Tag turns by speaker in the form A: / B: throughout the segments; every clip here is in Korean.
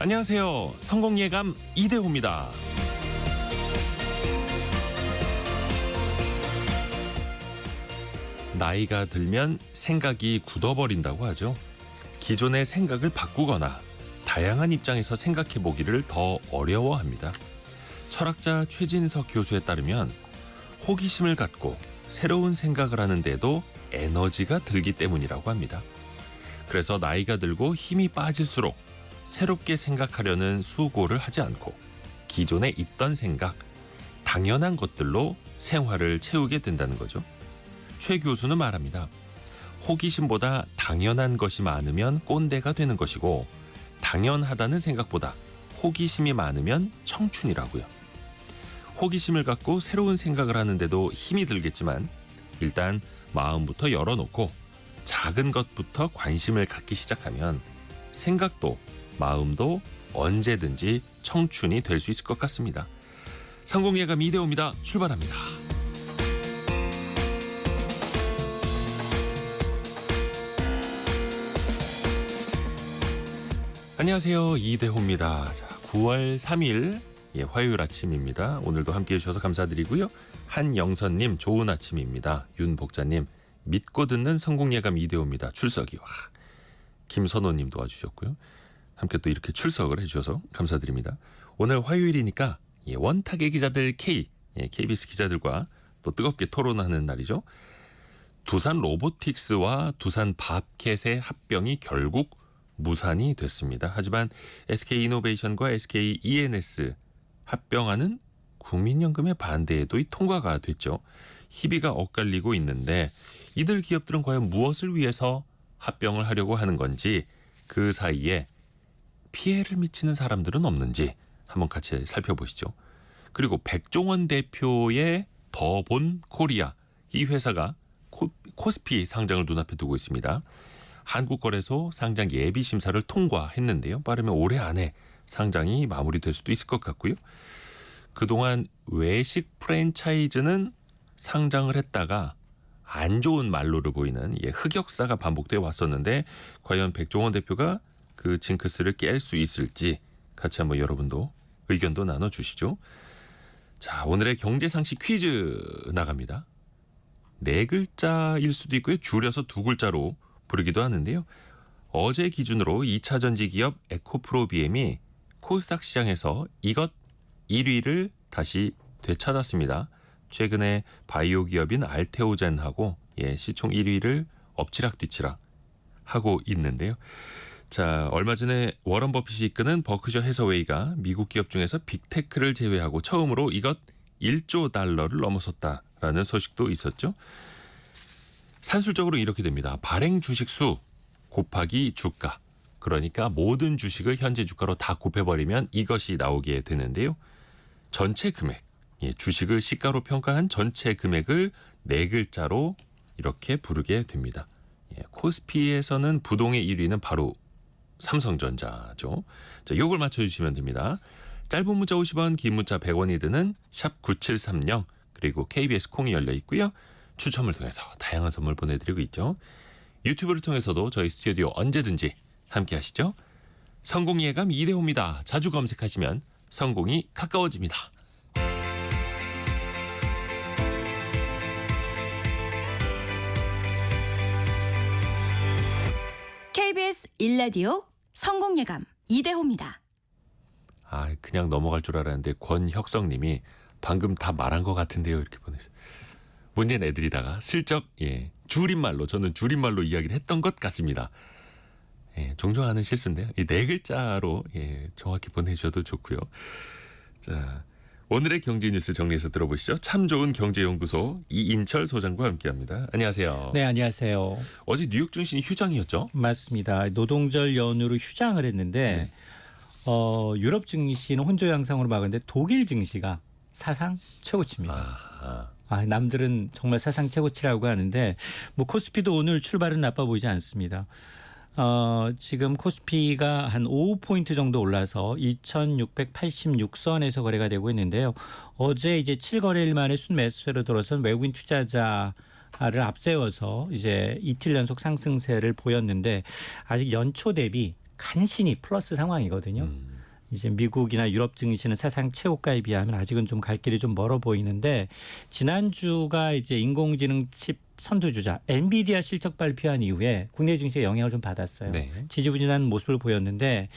A: 안녕하세요. 성공예감 이대호입니다. 나이가 들면 생각이 굳어버린다고 하죠. 기존의 생각을 바꾸거나 다양한 입장에서 생각해 보기를 더 어려워합니다. 철학자 최진석 교수에 따르면 호기심을 갖고 새로운 생각을 하는데도 에너지가 들기 때문이라고 합니다. 그래서 나이가 들고 힘이 빠질수록 새롭게 생각하려는 수고를 하지 않고 기존에 있던 생각, 당연한 것들로 생활을 채우게 된다는 거죠. 최 교수는 말합니다. 호기심보다 당연한 것이 많으면 꼰대가 되는 것이고 당연하다는 생각보다 호기심이 많으면 청춘이라고요. 호기심을 갖고 새로운 생각을 하는데도 힘이 들겠지만 일단 마음부터 열어놓고 작은 것부터 관심을 갖기 시작하면 생각도 마음도 언제든지 청춘이 될 수 있을 것 같습니다. 성공예감 이대호입니다. 출발합니다. 안녕하세요. 이대호입니다. 자, 9월 3일 화요일 아침입니다. 오늘도 함께해 주셔서 감사드리고요. 한영선님 좋은 아침입니다. 윤복자님 믿고 듣는 성공예감 이대호입니다. 출석이. 와. 김선호님 도와주셨고요. 함께 또 이렇게 출석을 해주셔서 감사드립니다. 오늘 화요일이니까 원탁의 기자들 KBS 기자들과 또 뜨겁게 토론하는 날이죠. 두산 로보틱스와 두산 밥캣의 합병이 결국 무산이 됐습니다. 하지만 SK이노베이션과 SKENS 합병안은 국민연금의 반대에도 통과가 됐죠. 희비가 엇갈리고 있는데 이들 기업들은 과연 무엇을 위해서 합병을 하려고 하는 건지 그 사이에 피해를 미치는 사람들은 없는지 한번 같이 살펴보시죠. 그리고 백종원 대표의 더본 코리아 이 회사가 코스피 상장을 눈앞에 두고 있습니다. 한국거래소 상장 예비 심사를 통과했는데요. 빠르면 올해 안에 상장이 마무리될 수도 있을 것 같고요. 그동안 외식 프랜차이즈는 상장을 했다가 안 좋은 말로를 보이는 흑역사가 반복되어 왔었는데 과연 백종원 대표가 그 징크스를 깰 수 있을지 같이 한번 여러분도 의견도 나눠주시죠. 자, 오늘의 경제상식 퀴즈 나갑니다. 네 글자일 수도 있고요. 줄여서 두 글자로 부르기도 하는데요. 어제 기준으로 2차전지 기업 에코프로비엠이 코스닥 시장에서 이것 1위를 다시 되찾았습니다. 최근에 바이오 기업인 알테오젠하고 시총 1위를 엎치락뒤치락 하고 있는데요. 자, 얼마 전에 워런 버핏이 이끄는 버크셔 해서웨이가 미국 기업 중에서 빅테크를 제외하고 처음으로 이것 1조 달러를 넘어섰다라는 소식도 있었죠. 산술적으로 이렇게 됩니다. 발행 주식 수 곱하기 주가. 그러니까 모든 주식을 현재 주가로 다 곱해버리면 이것이 나오게 되는데요. 전체 금액, 주식을 시가로 평가한 전체 금액을 네 글자로 이렇게 부르게 됩니다. 코스피에서는 부동의 1위는 바로 삼성전자죠. 자, 요걸 맞춰주시면 됩니다. 짧은 문자 50원, 긴 문자 100원이 드는 샵 9730 그리고 KBS 콩이 열려 있고요. 추첨을 통해서 다양한 선물 보내드리고 있죠. 유튜브를 통해서도 저희 스튜디오 언제든지 함께 하시죠. 성공예감 이대호입니다. 자주 검색하시면 성공이 가까워집니다.
B: KBS 1라디오 성공예감 이대호입니다.
A: 아, 그냥 넘어갈 줄 알았는데 권혁성님이 방금 다 말한 것 같은데요. 이렇게 보내셨어요. 문제는 애들이다가 슬쩍 줄임말로 저는 줄임말로 이야기를 했던 것 같습니다. 종종 하는 실수인데요. 이 네 글자로 정확히 보내주셔도 좋고요. 자, 오늘의 경제 뉴스 정리해서 들어보시죠. 참 좋은 경제연구소 이인철 소장과 함께합니다. 안녕하세요.
C: 네, 안녕하세요.
A: 어제 뉴욕 증시는 휴장이었죠?
C: 맞습니다. 노동절 연휴로 휴장을 했는데 유럽 증시는 혼조 양상으로 막았는데 독일 증시가 사상 최고치입니다. 남들은 정말 사상 최고치라고 하는데 코스피도 오늘 출발은 나빠 보이지 않습니다. 지금 코스피가 한 5포인트 정도 올라서 2,686선에서 거래가 되고 있는데요. 어제 이제 7거래일 만에 순매수세로 들어선 외국인 투자자를 앞세워서 이제 이틀 연속 상승세를 보였는데 아직 연초 대비 간신히 플러스 상황이거든요. 이제 미국이나 유럽 증시는 사상 최고가에 비하면 아직은 좀 갈 길이 좀 멀어 보이는데 지난주가 이제 인공지능 칩 선두주자 엔비디아 실적 발표한 이후에 국내 증시에 영향을 좀 받았어요.
A: 네.
C: 지지부진한 모습을 보였는데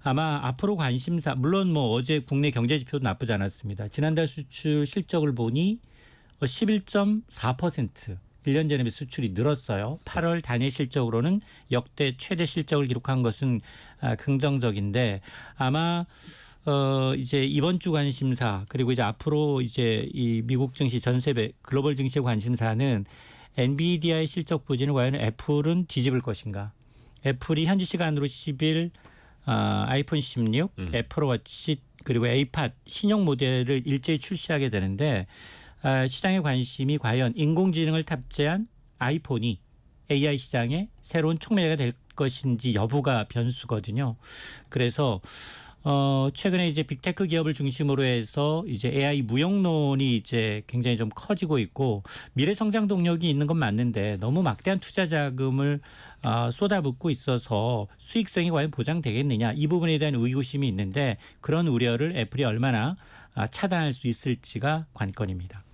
C: 아마 앞으로 관심사 물론 뭐 어제 국내 경제 지표도 나쁘지 않았습니다. 지난달 수출 실적을 보니 11.4% 1년 전에 비해 수출이 늘었어요. 8월 단일 실적으로는 역대 최대 실적을 기록한 것은 긍정적인데 아마 이제 이번 주 관심사 그리고 이제 앞으로 이제 이 미국 증시 전 세계 글로벌 증시의 관심사는 엔비디아의 실적 부진을 과연 애플은 뒤집을 것인가? 애플이 현지 시간으로 10일 아이폰 16, 애플워치 그리고 에이팟 신형 모델을 일제히 출시하게 되는데 시장의 관심이 과연 인공지능을 탑재한 아이폰이 AI 시장의 새로운 촉매가 될 것인지 여부가 변수거든요. 그래서 최근에 이제 빅테크 기업을 중심으로 해서 이제 AI 무용론이 이제 굉장히 좀 커지고 있고 미래 성장 동력이 있는 건 맞는데 너무 막대한 투자 자금을 쏟아붓고 있어서 수익성이 과연 보장되겠느냐 이 부분에 대한 의구심이 있는데 그런 우려를 애플이 얼마나 차단할 수 있을지가 관건입니다.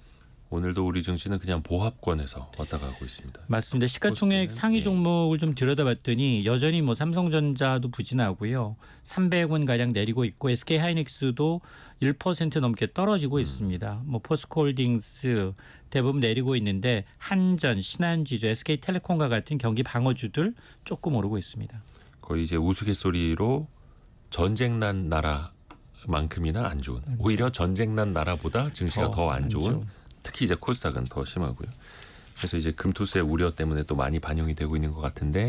A: 오늘도 우리 증시는 그냥 보합권에서 왔다 가고 있습니다.
C: 맞습니다. 시가총액 상위 종목을 좀 들여다봤더니 여전히 뭐 삼성전자도 부진하고요. 300원 가량 내리고 있고 SK하이닉스도 1% 넘게 떨어지고 있습니다. 뭐 포스코홀딩스 대부분 내리고 있는데 한전, 신한지주, SK텔레콤과 같은 경기 방어주들 조금 오르고 있습니다.
A: 거의 이제 우스갯소리로 전쟁 난 나라만큼이나 안 좋은 오히려 전쟁 난 나라보다 증시가 더 안 좋은 특히 이제 코스닥은 더 심하고요. 그래서 이제 금투세 우려 때문에 또 많이 반영이 되고 있는 것 같은데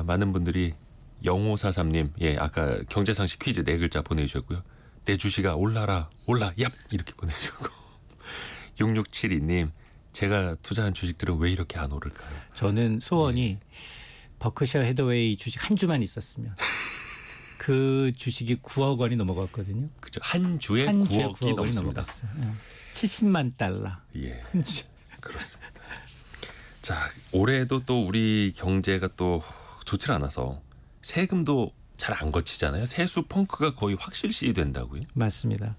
A: 많은 분들이 0543님 예 아까 경제상식 퀴즈 4글자 보내주셨고요. 내 주식아 올라라 올라 얍 이렇게 보내주셨고 6672님 제가 투자한 주식들은 왜 이렇게 안 오를까요?
C: 저는 소원이 버크셔 헤더웨이 주식 한 주만 있었으면 그 주식이 9억 원이 넘어갔거든요.
A: 그죠. 한 주에
C: 한 주에
A: 9억이 넘습니다.
C: 넘어갔어요. 70만 달러.
A: 예,
C: 한 주.
A: 그렇습니다. 자, 올해도 또 우리 경제가 또 좋지 않아서 세금도 잘 안 거치잖아요. 세수 펑크가 거의 확실시 된다고요.
C: 맞습니다.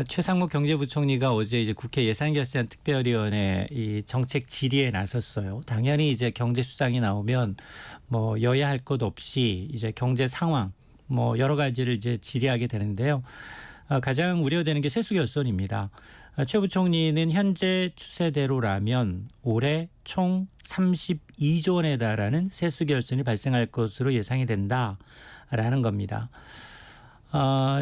C: 최상목 경제부총리가 어제 이제 국회 예산결산 특별위원회 이 정책 질의에 나섰어요. 당연히 이제 경제 수장이 나오면 뭐 여야 할 것 없이 이제 경제 상황 뭐 여러 가지를 이제 질의하게 되는데요. 가장 우려되는 게 세수 결손입니다. 최 부총리는 현재 추세대로라면 올해 총 32조 원에 달하는 세수 결손이 발생할 것으로 예상이 된다라는 겁니다.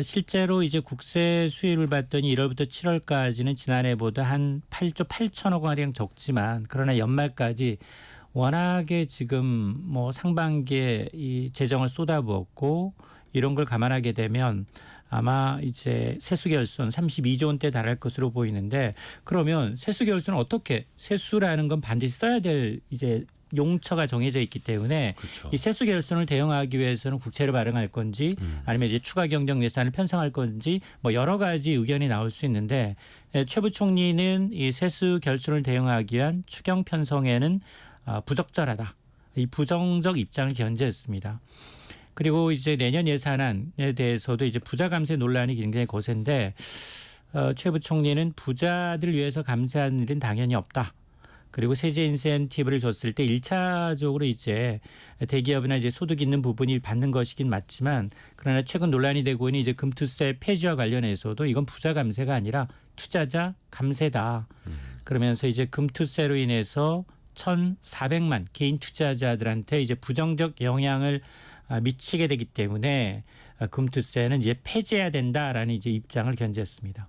C: 실제로 이제 국세 수입을 봤더니 1월부터 7월까지는 지난해보다 한 8조 8천억 원가량 적지만 그러나 연말까지 워낙에 지금 뭐 상반기에 이 재정을 쏟아부었고 이런 걸 감안하게 되면 아마 이제 세수 결손 32조 원대 달할 것으로 보이는데 그러면 세수 결손은 어떻게 세수라는 건 반드시 써야 될 이제 용처가 정해져 있기 때문에
A: 그렇죠.
C: 이 세수 결손을 대응하기 위해서는 국채를 발행할 건지 아니면 이제 추가 경정 예산을 편성할 건지 뭐 여러 가지 의견이 나올 수 있는데 최 부총리는 이 세수 결손을 대응하기 위한 추경 편성에는 부적절하다. 이 부정적 입장을 견지했습니다. 그리고 이제 내년 예산안에 대해서도 이제 부자 감세 논란이 굉장히 거센데 최 부총리는 부자들 위해서 감세하는 일은 당연히 없다. 그리고 세제 인센티브를 줬을 때 1차적으로 이제 대기업이나 이제 소득 있는 부분이 받는 것이긴 맞지만 그러나 최근 논란이 되고 있는 이제 금투세 폐지와 관련해서도 이건 부자 감세가 아니라 투자자 감세다. 그러면서 이제 금투세로 인해서 1,400만 개인 투자자들한테 이제 부정적 영향을 미치게 되기 때문에 금투세는 이제 폐지해야 된다라는 이제 입장을 견지했습니다.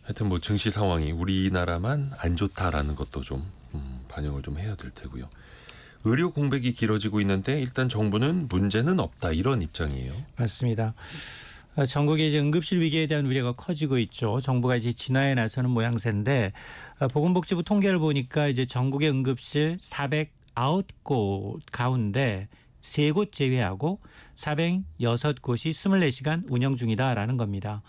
A: 하여튼 뭐 증시 상황이 우리나라만 안 좋다라는 것도 좀 반영을 좀 해야 될 테고요. 의료 공백이 길어지고 있는데 일단 정부는 문제는 없다 이런 입장이에요.
C: 맞습니다. 전국의 이제 응급실 위기에 대한 우려가 커지고 있죠. 정부가 이제 진화에 나서는 모양새인데 보건복지부 통계를 보니까 이제 전국의 응급실 409곳 가운데 3곳 제외하고 406곳이 24시간 운영 중이다라는 겁니다.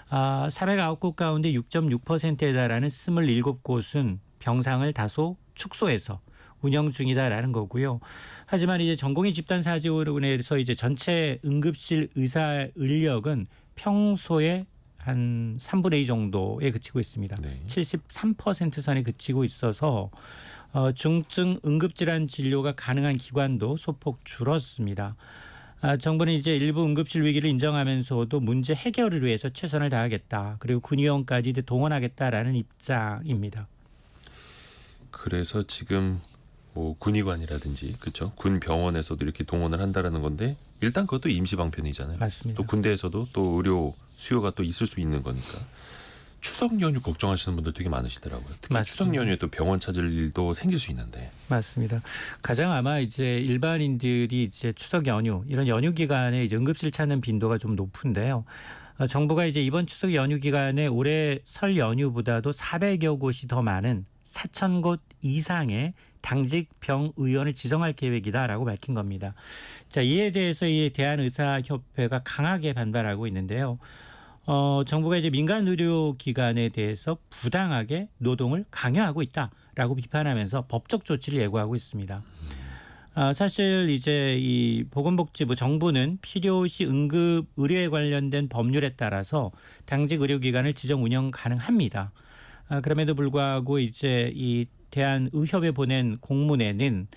C: 409곳 가운데 6.6%에 달하는 27곳은 병상을 다소 축소해서 운영 중이다라는 거고요. 하지만 이제 전공의 집단 사직으로 인해서 이제 전체 응급실 의사 인력은 평소에 한 3분의 2 정도에 그치고 있습니다.
A: 네.
C: 73% 선에 그치고 있어서 중증 응급질환 진료가 가능한 기관도 소폭 줄었습니다. 정부는 이제 일부 응급실 위기를 인정하면서도 문제 해결을 위해서 최선을 다하겠다. 그리고 군의원까지 동원하겠다라는 입장입니다.
A: 그래서 지금 뭐 군의관이라든지 그렇죠? 군 병원에서도 이렇게 동원을 한다라는 건데 일단 그것도 임시 방편이잖아요.
C: 맞습니다.
A: 또 군대에서도 또 의료 수요가 또 있을 수 있는 거니까. 추석 연휴 걱정하시는 분들 되게 많으시더라고요. 특히
C: 맞습니다.
A: 추석 연휴에 또 병원 찾을 일도 생길 수 있는데.
C: 맞습니다. 가장 아마 이제 일반인들이 이제 추석 연휴 이런 연휴 기간에 이제 응급실 찾는 빈도가 좀 높은데요. 정부가 이제 이번 추석 연휴 기간에 올해 설 연휴보다도 400여 곳이 더 많은 4,000곳 이상의 당직 병의원을 지정할 계획이다라고 밝힌 겁니다. 자, 이에 대해서 이 대한의사협회가 강하게 반발하고 있는데요. 정부가 이제 민간 의료기관에 대해서 부당하게 노동을 강요하고 있다라고 비판하면서 법적 조치를 예고하고 있습니다. 사실 이제 이 보건복지부 정부는 필요시 응급 의료에 관련된 법률에 따라서 당직 의료기관을 지정 운영 가능합니다. 그럼에도 불구하고 이제 이 대한의협에 보낸 공문에는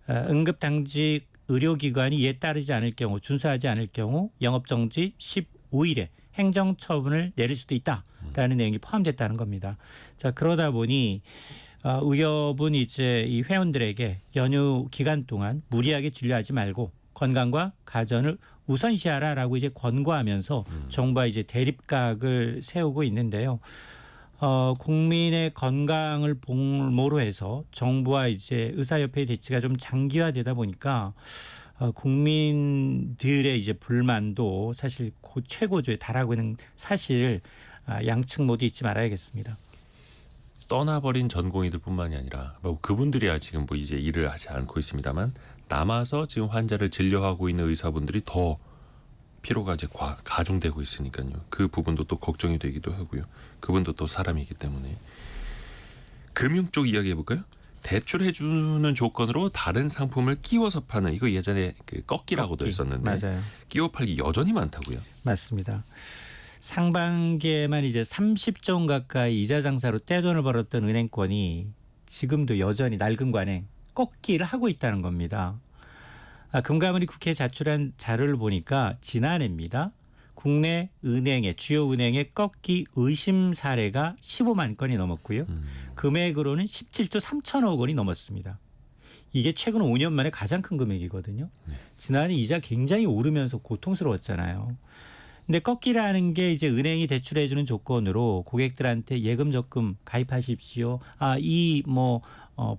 C: 응급 당직 의료기관이 이에 따르지 않을 경우 준수하지 않을 경우 영업정지 15일에 행정처분을 내릴 수도 있다라는 내용이 포함됐다는 겁니다. 자, 그러다 보니 의협은 이제 이 회원들에게 연휴 기간 동안 무리하게 진료하지 말고 건강과 가전을 우선시하라라고 이제 권고하면서 정부와 이제 대립각을 세우고 있는데요. 국민의 건강을 볼모로 해서 정부와 이제 의사협회의 대치가 좀 장기화되다 보니까 국민들의 이제 불만도 사실 최고조에 달하고 있는 사실을 양측 모두 잊지 말아야겠습니다.
A: 떠나버린 전공의들뿐만이 아니라 뭐 그분들이야 지금 뭐 이제 일을 하지 않고 있습니다만 남아서 지금 환자를 진료하고 있는 의사분들이 더 피로가 이제 가중되고 있으니까요. 그 부분도 또 걱정이 되기도 하고요. 그분도 또 사람이기 때문에. 금융 쪽 이야기 해볼까요? 대출해주는 조건으로 다른 상품을 끼워서 파는 이거 예전에 그 꺾기라고도 했었는데
C: 맞아요.
A: 끼워 팔기 여전히 많다고요.
C: 맞습니다. 상반기에만 이제 30조 원 가까이 이자 장사로 떼돈을 벌었던 은행권이 지금도 여전히 낡은 관행 꺾기를 하고 있다는 겁니다. 금감원이 국회에 제출한 자료를 보니까 지난해입니다. 국내 은행의 주요 은행의 꺾기 의심 사례가 15만 건이 넘었고요. 금액으로는 17조 3천억 원이 넘었습니다. 이게 최근 5년 만에 가장 큰 금액이거든요. 지난해 이자 굉장히 오르면서 고통스러웠잖아요. 근데 꺾기라는 게 이제 은행이 대출해 주는 조건으로 고객들한테 예금 적금 가입하십시오.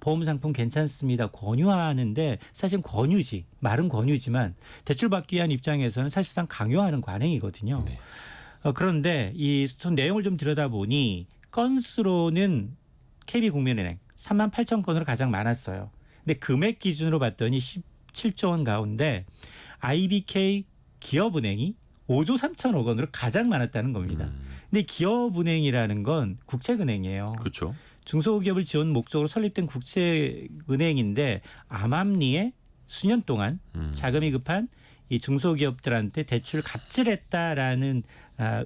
C: 보험 상품 괜찮습니다. 권유하는데 사실 권유지, 말은 권유지만 대출 받기 위한 입장에서는 사실상 강요하는 관행이거든요.
A: 네.
C: 그런데 이 내용을 좀 들여다보니 건수로는 KB국민은행 3만 8천 건으로 가장 많았어요. 근데 금액 기준으로 봤더니 17조 원 가운데 IBK 기업은행이 5조 3천억 원으로 가장 많았다는 겁니다. 근데 기업은행이라는 건 국책은행이에요.
A: 그렇죠.
C: 중소기업을 지원 목적으로 설립된 국책은행인데 암암리에 수년 동안 자금이 급한 이 중소기업들한테 대출을 갑질했다라는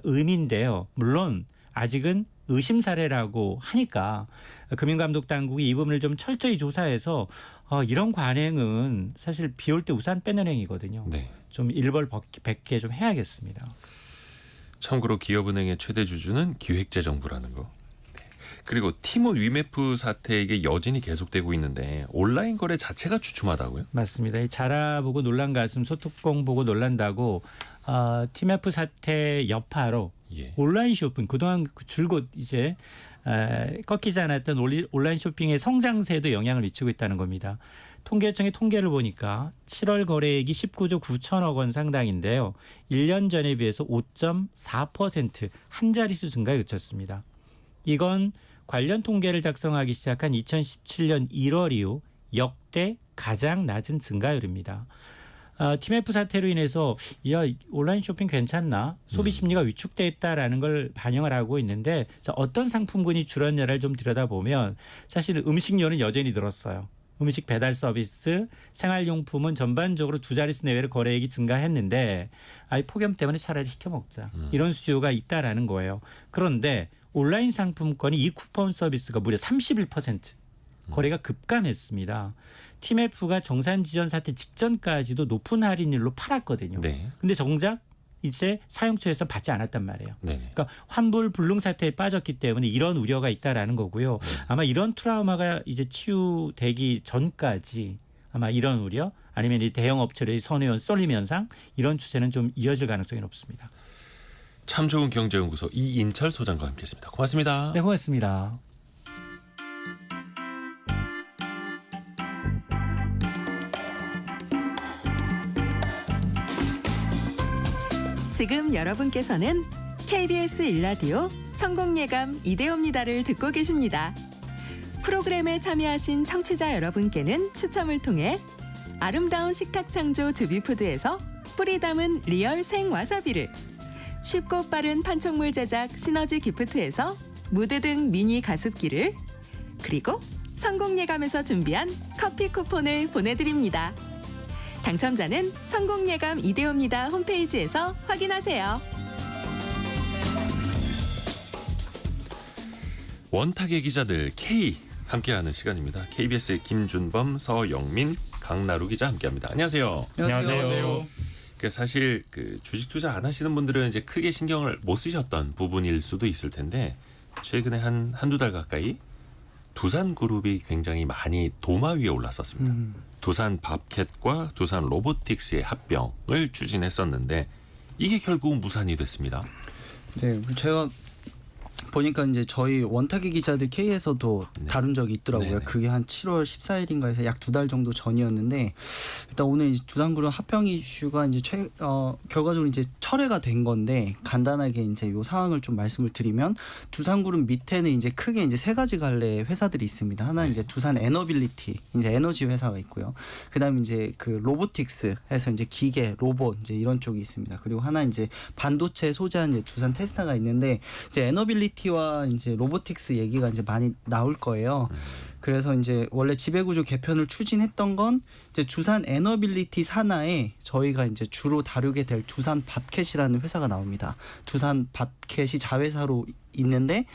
C: 의미인데요. 물론 아직은 의심 사례라고 하니까 금융감독당국이 이 부분을 좀 철저히 조사해서 이런 관행은 사실 비 올 때 우산 빼는 행위거든요.
A: 네.
C: 좀 일벌백계 좀 해야겠습니다.
A: 참고로 기업은행의 최대 주주는 기획재정부라는 거. 네. 그리고 티몬 위메프 사태 이게 여진이 계속되고 있는데 온라인 거래 자체가 주춤하다고요?
C: 맞습니다. 이 자라 보고 놀란 가슴 소뚜껑 보고 놀란다고 티메프 사태 여파로
A: 예.
C: 온라인 쇼핑 그동안 줄곧 이제 꺾이지 않았던 온라인 쇼핑의 성장세에도 영향을 미치고 있다는 겁니다. 통계청의 통계를 보니까 7월 거래액이 19조 9천억 원 상당인데요. 1년 전에 비해서 5.4% 한 자릿수 증가에 그쳤습니다. 이건 관련 통계를 작성하기 시작한 2017년 1월 이후 역대 가장 낮은 증가율입니다. 티메프 사태로 인해서 온라인 쇼핑 괜찮나? 소비 심리가 위축돼 있다라는 걸 반영을 하고 있는데 어떤 상품군이 줄었냐를 좀 들여다보면 사실 음식료는 여전히 늘었어요. 음식 배달 서비스, 생활용품은 전반적으로 두 자릿수 내외로 거래액이 증가했는데 아이 폭염 때문에 차라리 시켜 먹자. 이런 수요가 있다라는 거예요. 그런데 온라인 상품권이 이 쿠폰 서비스가 무려 31% 거래가 급감했습니다. TMF가 정산 지연 사태 직전까지도 높은 할인율로 팔았거든요.
A: 네.
C: 근데 정작 이제 사용처에서 받지 않았단 말이에요.
A: 네.
C: 그러니까 환불 불능 사태에 빠졌기 때문에 이런 우려가 있다라는 거고요. 아마 이런 트라우마가 이제 치유되기 전까지 아마 이런 우려 아니면 이 대형 업체의 선회원 쏠림 현상 이런 추세는 좀 이어질 가능성이 높습니다.
A: 참 좋은 경제연구소 이인철 소장과 함께했습니다. 고맙습니다.
C: 네, 고맙습니다.
D: 지금 여러분께서는 KBS 일라디오 성공예감 이대호입니다를 듣고 계십니다. 프로그램에 참여하신 청취자 여러분께는 추첨을 통해 아름다운 식탁 창조 주비푸드에서 뿌리 담은 리얼 생 와사비를, 쉽고 빠른 판촉물 제작 시너지 기프트에서 무드 등 미니 가습기를, 그리고 성공예감에서 준비한 커피 쿠폰을 보내드립니다. 당첨자는 성공예감 이대호입니다 홈페이지에서 확인하세요.
A: 원탁의 기자들 K 함께하는 시간입니다. KBS의 김준범, 서영민, 강나루 기자 함께합니다. 안녕하세요.
C: 안녕하세요.
A: 그러니까 사실 그 주식 투자 안 하시는 분들은 이제 크게 신경을 못 쓰셨던 부분일 수도 있을 텐데 최근에 한두 달 가까이 두산그룹이 굉장히 많이 도마 위에 올랐었습니다. 두산 밥캣과 두산 로보틱스의 합병을 추진했었는데 이게 결국은 무산이 됐습니다.
E: 네, 제가 보니까 이제 저희 원탁의 기자들 K에서도 다룬 적이 있더라고요.
A: 네네.
E: 그게 한 7월 14일인가에서 약 2달 정도 전이었는데 일단 오늘 이제 두산그룹 합병 이슈가 이제 결과적으로 이제 철회가 된 건데 간단하게 이제 요 상황을 좀 말씀을 드리면 두산그룹 밑에는 이제 크게 이제 세 가지 갈래의 회사들이 있습니다. 하나는 이제 두산 에너빌리티 이제 에너지 회사가 있고요. 그다음에 이제 그 로보틱스 해서 이제 기계, 로봇 이제 이런 쪽이 있습니다. 그리고 하나 이제 반도체 소재한 이제 두산 테스타가 있는데 이제 에너빌리티와 이제 로보틱스 얘기가 이제 많이 나올 거예요. 그래서 이제 원래 지배구조 개편을 추진했던 건 이제 두산 에너빌리티 산하에 저희가 이제 주로 다루게 될 두산 밥캣이라는 회사가 나옵니다. 두산 밥캣이 자회사로 있는데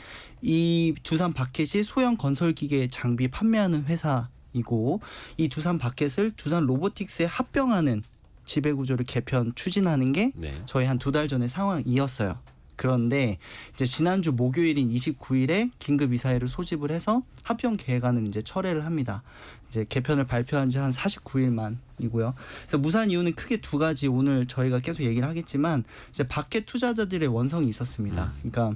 E: 이 두산 밥캣이 소형 건설 기계 장비 판매하는 회사이고 이 두산 밥캣을 두산 로보틱스에 합병하는 지배구조를 개편 추진하는 게
A: 네.
E: 저희 한 2달 전의 상황이었어요. 그런데 이제 지난주 목요일인 29일에 긴급 이사회를 소집을 해서 합병 계획안을 이제 철회를 합니다. 이제 개편을 발표한 지 한 49일 만이고요. 그래서 무산 이유는 크게 두 가지 오늘 저희가 계속 얘기를 하겠지만 이제 밖에 투자자들의 원성이 있었습니다. 그러니까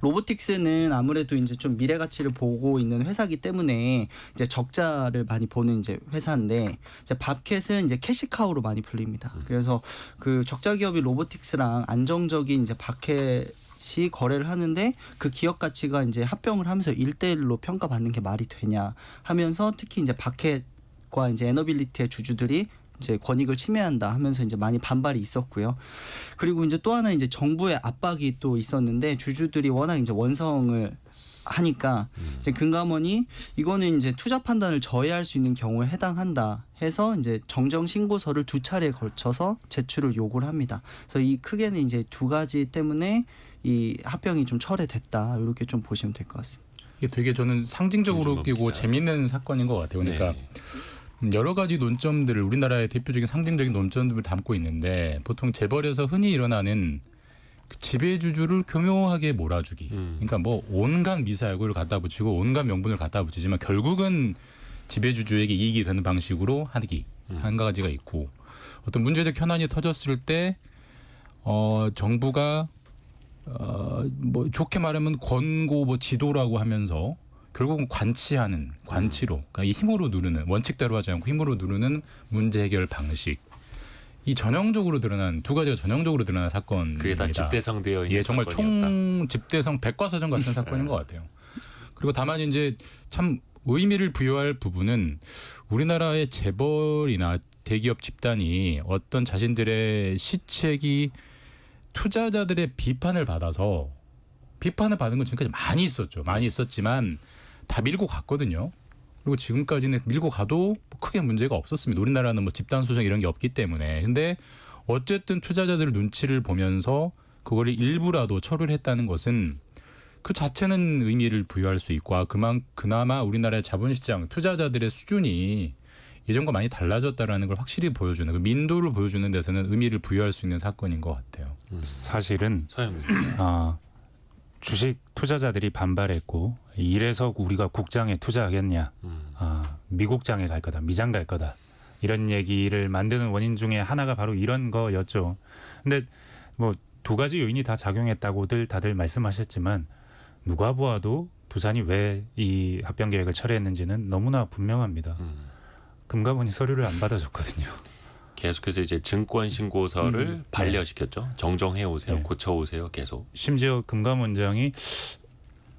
E: 로보틱스는 아무래도 이제 좀 미래 가치를 보고 있는 회사이기 때문에 이제 적자를 많이 보는 이제 회사인데 이제 밥캣은 이제 캐시카우로 많이 불립니다. 그래서 그 적자 기업이 로보틱스랑 안정적인 이제 밥캣이 거래를 하는데 그 기업 가치가 이제 합병을 하면서 1대1로 평가받는 게 말이 되냐 하면서 특히 이제 밥캣과 이제 에너빌리티의 주주들이 이제 권익을 침해한다 하면서 이제 많이 반발이 있었고요. 그리고 이제 또 하나 이제 정부의 압박이 또 있었는데 주주들이 워낙 이제 원성을 하니까 이제 금감원이 이거는 이제 투자 판단을 저해할 수 있는 경우에 해당한다 해서 이제 정정 신고서를 2차례에 걸쳐서 제출을 요구를 합니다. 그래서 이 크게는 이제 두 가지 때문에 이 합병이 좀 철회됐다 이렇게 좀 보시면 될 것 같습니다.
F: 이게 되게 저는 상징적으로 끼고
A: 기자.
F: 재밌는 사건인 것 같아요. 그러니까
A: 네.
F: 여러 가지 논점들을 우리나라의 대표적인 상징적인 논점들을 담고 있는데 보통 재벌에서 흔히 일어나는 그 지배주주를 교묘하게 몰아주기. 그러니까 뭐 온갖 미사여구를 갖다 붙이고 온갖 명분을 갖다 붙이지만 결국은 지배주주에게 이익이 되는 방식으로 하기 한 가지가 있고 어떤 문제적 현안이 터졌을 때 정부가 뭐 좋게 말하면 권고 뭐 지도라고 하면서 결국은 관치로 그러니까 이 힘으로 누르는 원칙대로 하지 않고 힘으로 누르는 문제 해결 방식 이 전형적으로 드러난 두 가지가 전형적으로 드러난 사건입니다.
A: 그게 다 집대성되어 있는
F: 예, 정말
A: 사건이었다.
F: 총 집대성 백과사전 같은 사건인 것 같아요. 그리고 다만 이제 참 의미를 부여할 부분은 우리나라의 재벌이나 대기업 집단이 어떤 자신들의 시책이 투자자들의 비판을 받은 건 지금까지 많이 있었죠. 많이 있었지만 다 밀고 갔거든요. 그리고 지금까지는 밀고 가도 뭐 크게 문제가 없었습니다. 우리나라는 뭐 집단 소송 이런 게 없기 때문에. 근데 어쨌든 투자자들 눈치를 보면서 그거를 일부라도 처리를 했다는 것은 그 자체는 의미를 부여할 수 있고 그나마 우리나라의 자본시장 투자자들의 수준이 예전과 많이 달라졌다라는 걸 확실히 보여주는 그 민도를 보여주는 데서는 의미를 부여할 수 있는 사건인 것 같아요.
G: 사실은
A: 서영민.
G: 주식 투자자들이 반발했고 이래서 우리가 국장에 투자하겠냐, 미국장에 갈 거다, 미장 갈 거다 이런 얘기를 만드는 원인 중에 하나가 바로 이런 거였죠. 근데 뭐 두 가지 요인이 다 작용했다고들 다들 말씀하셨지만 누가 보아도 두산이 왜 이 합병 계획을 철회했는지는 너무나 분명합니다. 금감원이 서류를 안 받아줬거든요.
A: 계속해서 이제 증권 신고서를 반려시켰죠. 정정해 오세요.
G: 네.
A: 고쳐 오세요. 계속.
G: 심지어 금감원장이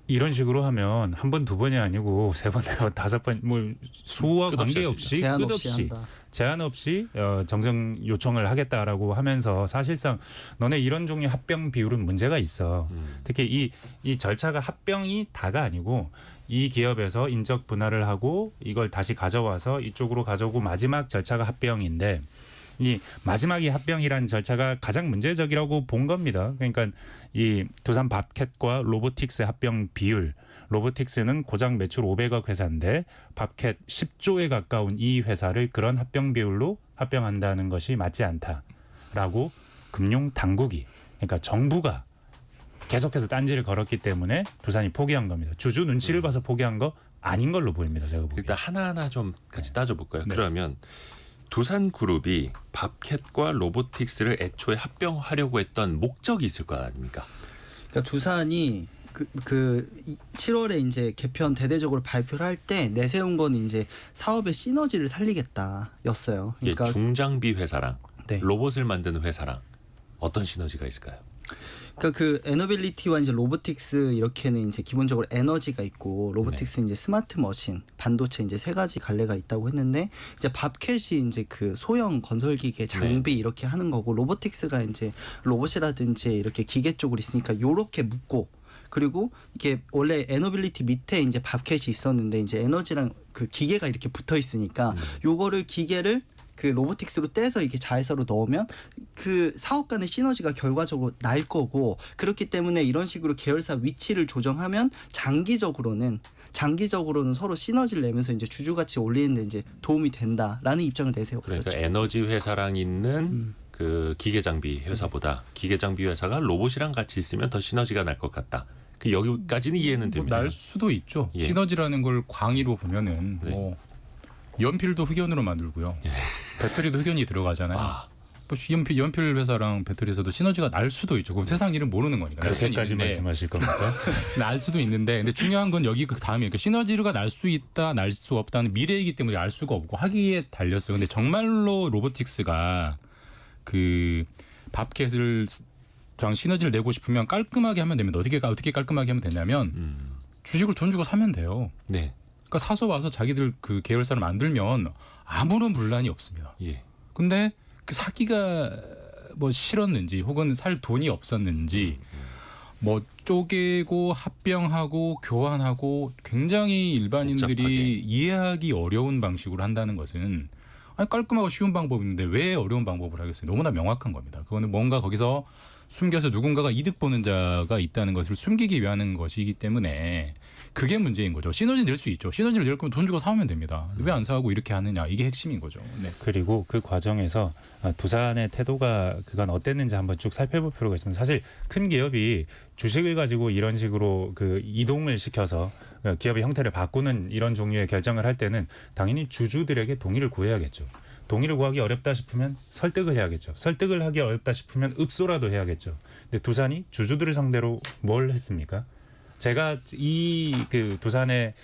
G: 이런 식으로 하면 한 번, 두 번이 아니고 세 번, 네 번, 다섯 번, 뭐 수와
A: 끝없이
G: 관계없이
E: 제한 없이
G: 끝없이
E: 한다.
G: 제한 없이 정정 요청을 하겠다라고 하면서 사실상 너네 이런 종류 합병 비율은 문제가 있어. 특히 이 절차가 합병이 다가 아니고 이 기업에서 인적 분할을 하고 이걸 다시 가져와서 이쪽으로 가져오고 마지막 절차가 합병인데 이 마지막이 합병이라는 절차가 가장 문제적이라고 본 겁니다. 그러니까 이 두산 밥캣과 로보틱스 합병 비율, 로보틱스는 고작 매출 500억 회사인데 밥캣 10조에 가까운 이 회사를 그런 합병 비율로 합병한다는 것이 맞지 않다라고 금융 당국이, 그러니까 정부가 계속해서 딴지를 걸었기 때문에 두산이 포기한 겁니다. 주주 눈치를 봐서 포기한 거 아닌 걸로 보입니다. 제가 보기에.
A: 일단 하나하나 좀 같이 따져볼까요?
G: 네.
A: 그러면 두산그룹이 밥캣과 로보틱스를 애초에 합병하려고 했던 목적이 있을 거 아닙니까?
E: 그러니까 두산이 그 7월에 이제 개편 대대적으로 발표를 할 때 내세운 건 이제 사업의 시너지를 살리겠다였어요.
A: 이게
E: 그러니까
A: 중장비 회사랑
E: 네.
A: 로봇을 만드는 회사랑 어떤 시너지가 있을까요?
E: 그러니까 그 에너빌리티와 이제 로보틱스 이렇게는 이제 기본적으로 에너지가 있고 로보틱스는 이제 스마트 머신, 반도체 이제 세 가지 갈래가 있다고 했는데 이제 밥캣이 이제 그 소형 건설 기계 장비 이렇게 하는 거고 로보틱스가 이제 로봇이라든지 이렇게 기계 쪽으로 있으니까 요렇게 묶고 그리고 이게 원래 에너빌리티 밑에 이제 밥캣이 있었는데 이제 에너지랑 그 기계가 이렇게 붙어 있으니까 요거를 기계를 그 로보틱스로 떼서 이렇게 자회사로 넣으면 그 사업 간의 시너지가 결과적으로 날 거고 그렇기 때문에 이런 식으로 계열사 위치를 조정하면 장기적으로는 서로 시너지를 내면서 이제 주주 가치 올리는데 이제 도움이 된다라는 입장을 내세웠었죠.
A: 그러니까 에너지 회사랑 있는 그 기계 장비 회사보다 기계 장비 회사가 로봇이랑 같이 있으면 더 시너지가 날 것 같다. 그 여기까지는 이해는 됩니다.
F: 날 수도 있죠.
A: 예.
F: 시너지라는 걸 광의로 보면은
A: 네.
F: 뭐 연필도 흑연으로 만들고요. 배터리도 흑연이 들어가잖아요. 뭐 연필 회사랑 배터리 회사도 시너지가 날 수도 있죠. 그건 세상 일은 모르는 거니까. 날 수는
G: 그렇게까지
F: 있는데,
G: 말씀하실 겁니까?
F: 날 수도 있는데, 근데 중요한 건 여기 그 다음에 그러니까 시너지가 날 수 있다, 날 수 없다는 미래이기 때문에 알 수가 없고 하기에 달렸어요. 근데 정말로 로보틱스가 그 밥캣을 시너지를 내고 싶으면 깔끔하게 하면 됩니다. 어떻게 깔끔하게 하면 되냐면 주식을 돈 주고 사면 돼요.
A: 네.
F: 그러니까 사서 와서 자기들 그 계열사를 만들면 아무런 분란이 없습니다.
A: 예.
F: 근데 그 사기가 뭐 싫었는지 혹은 살 돈이 없었는지 뭐 쪼개고 합병하고 교환하고 굉장히 일반인들이
A: 복잡하게.
F: 이해하기 어려운 방식으로 한다는 것은 아니 깔끔하고 쉬운 방법인데 왜 어려운 방법을 하겠어요? 너무나 명확한 겁니다. 그거는 뭔가 거기서 숨겨서 누군가가 이득 보는 자가 있다는 것을 숨기기 위한 것이기 때문에 그게 문제인 거죠. 시너지 낼 수 있죠. 시너지를 낼 거면 돈 주고 사오면 됩니다. 왜 안 사고 이렇게 하느냐. 이게 핵심인 거죠. 네.
G: 그리고 그 과정에서 두산의 태도가 그간 어땠는지 한번 쭉 살펴볼 필요가 있습니다. 사실 큰 기업이 주식을 가지고 이런 식으로 그 이동을 시켜서 기업의 형태를 바꾸는 이런 종류의 결정을 할 때는 당연히 주주들에게 동의를 구해야겠죠. 동의를 구하기 어렵다 싶으면 설득을 해야겠죠. 설득을 하기 어렵다 싶으면 읍소라도 해야겠죠. 근데 두산이 주주들을 상대로 뭘 했습니까? 제가 이 그 두산의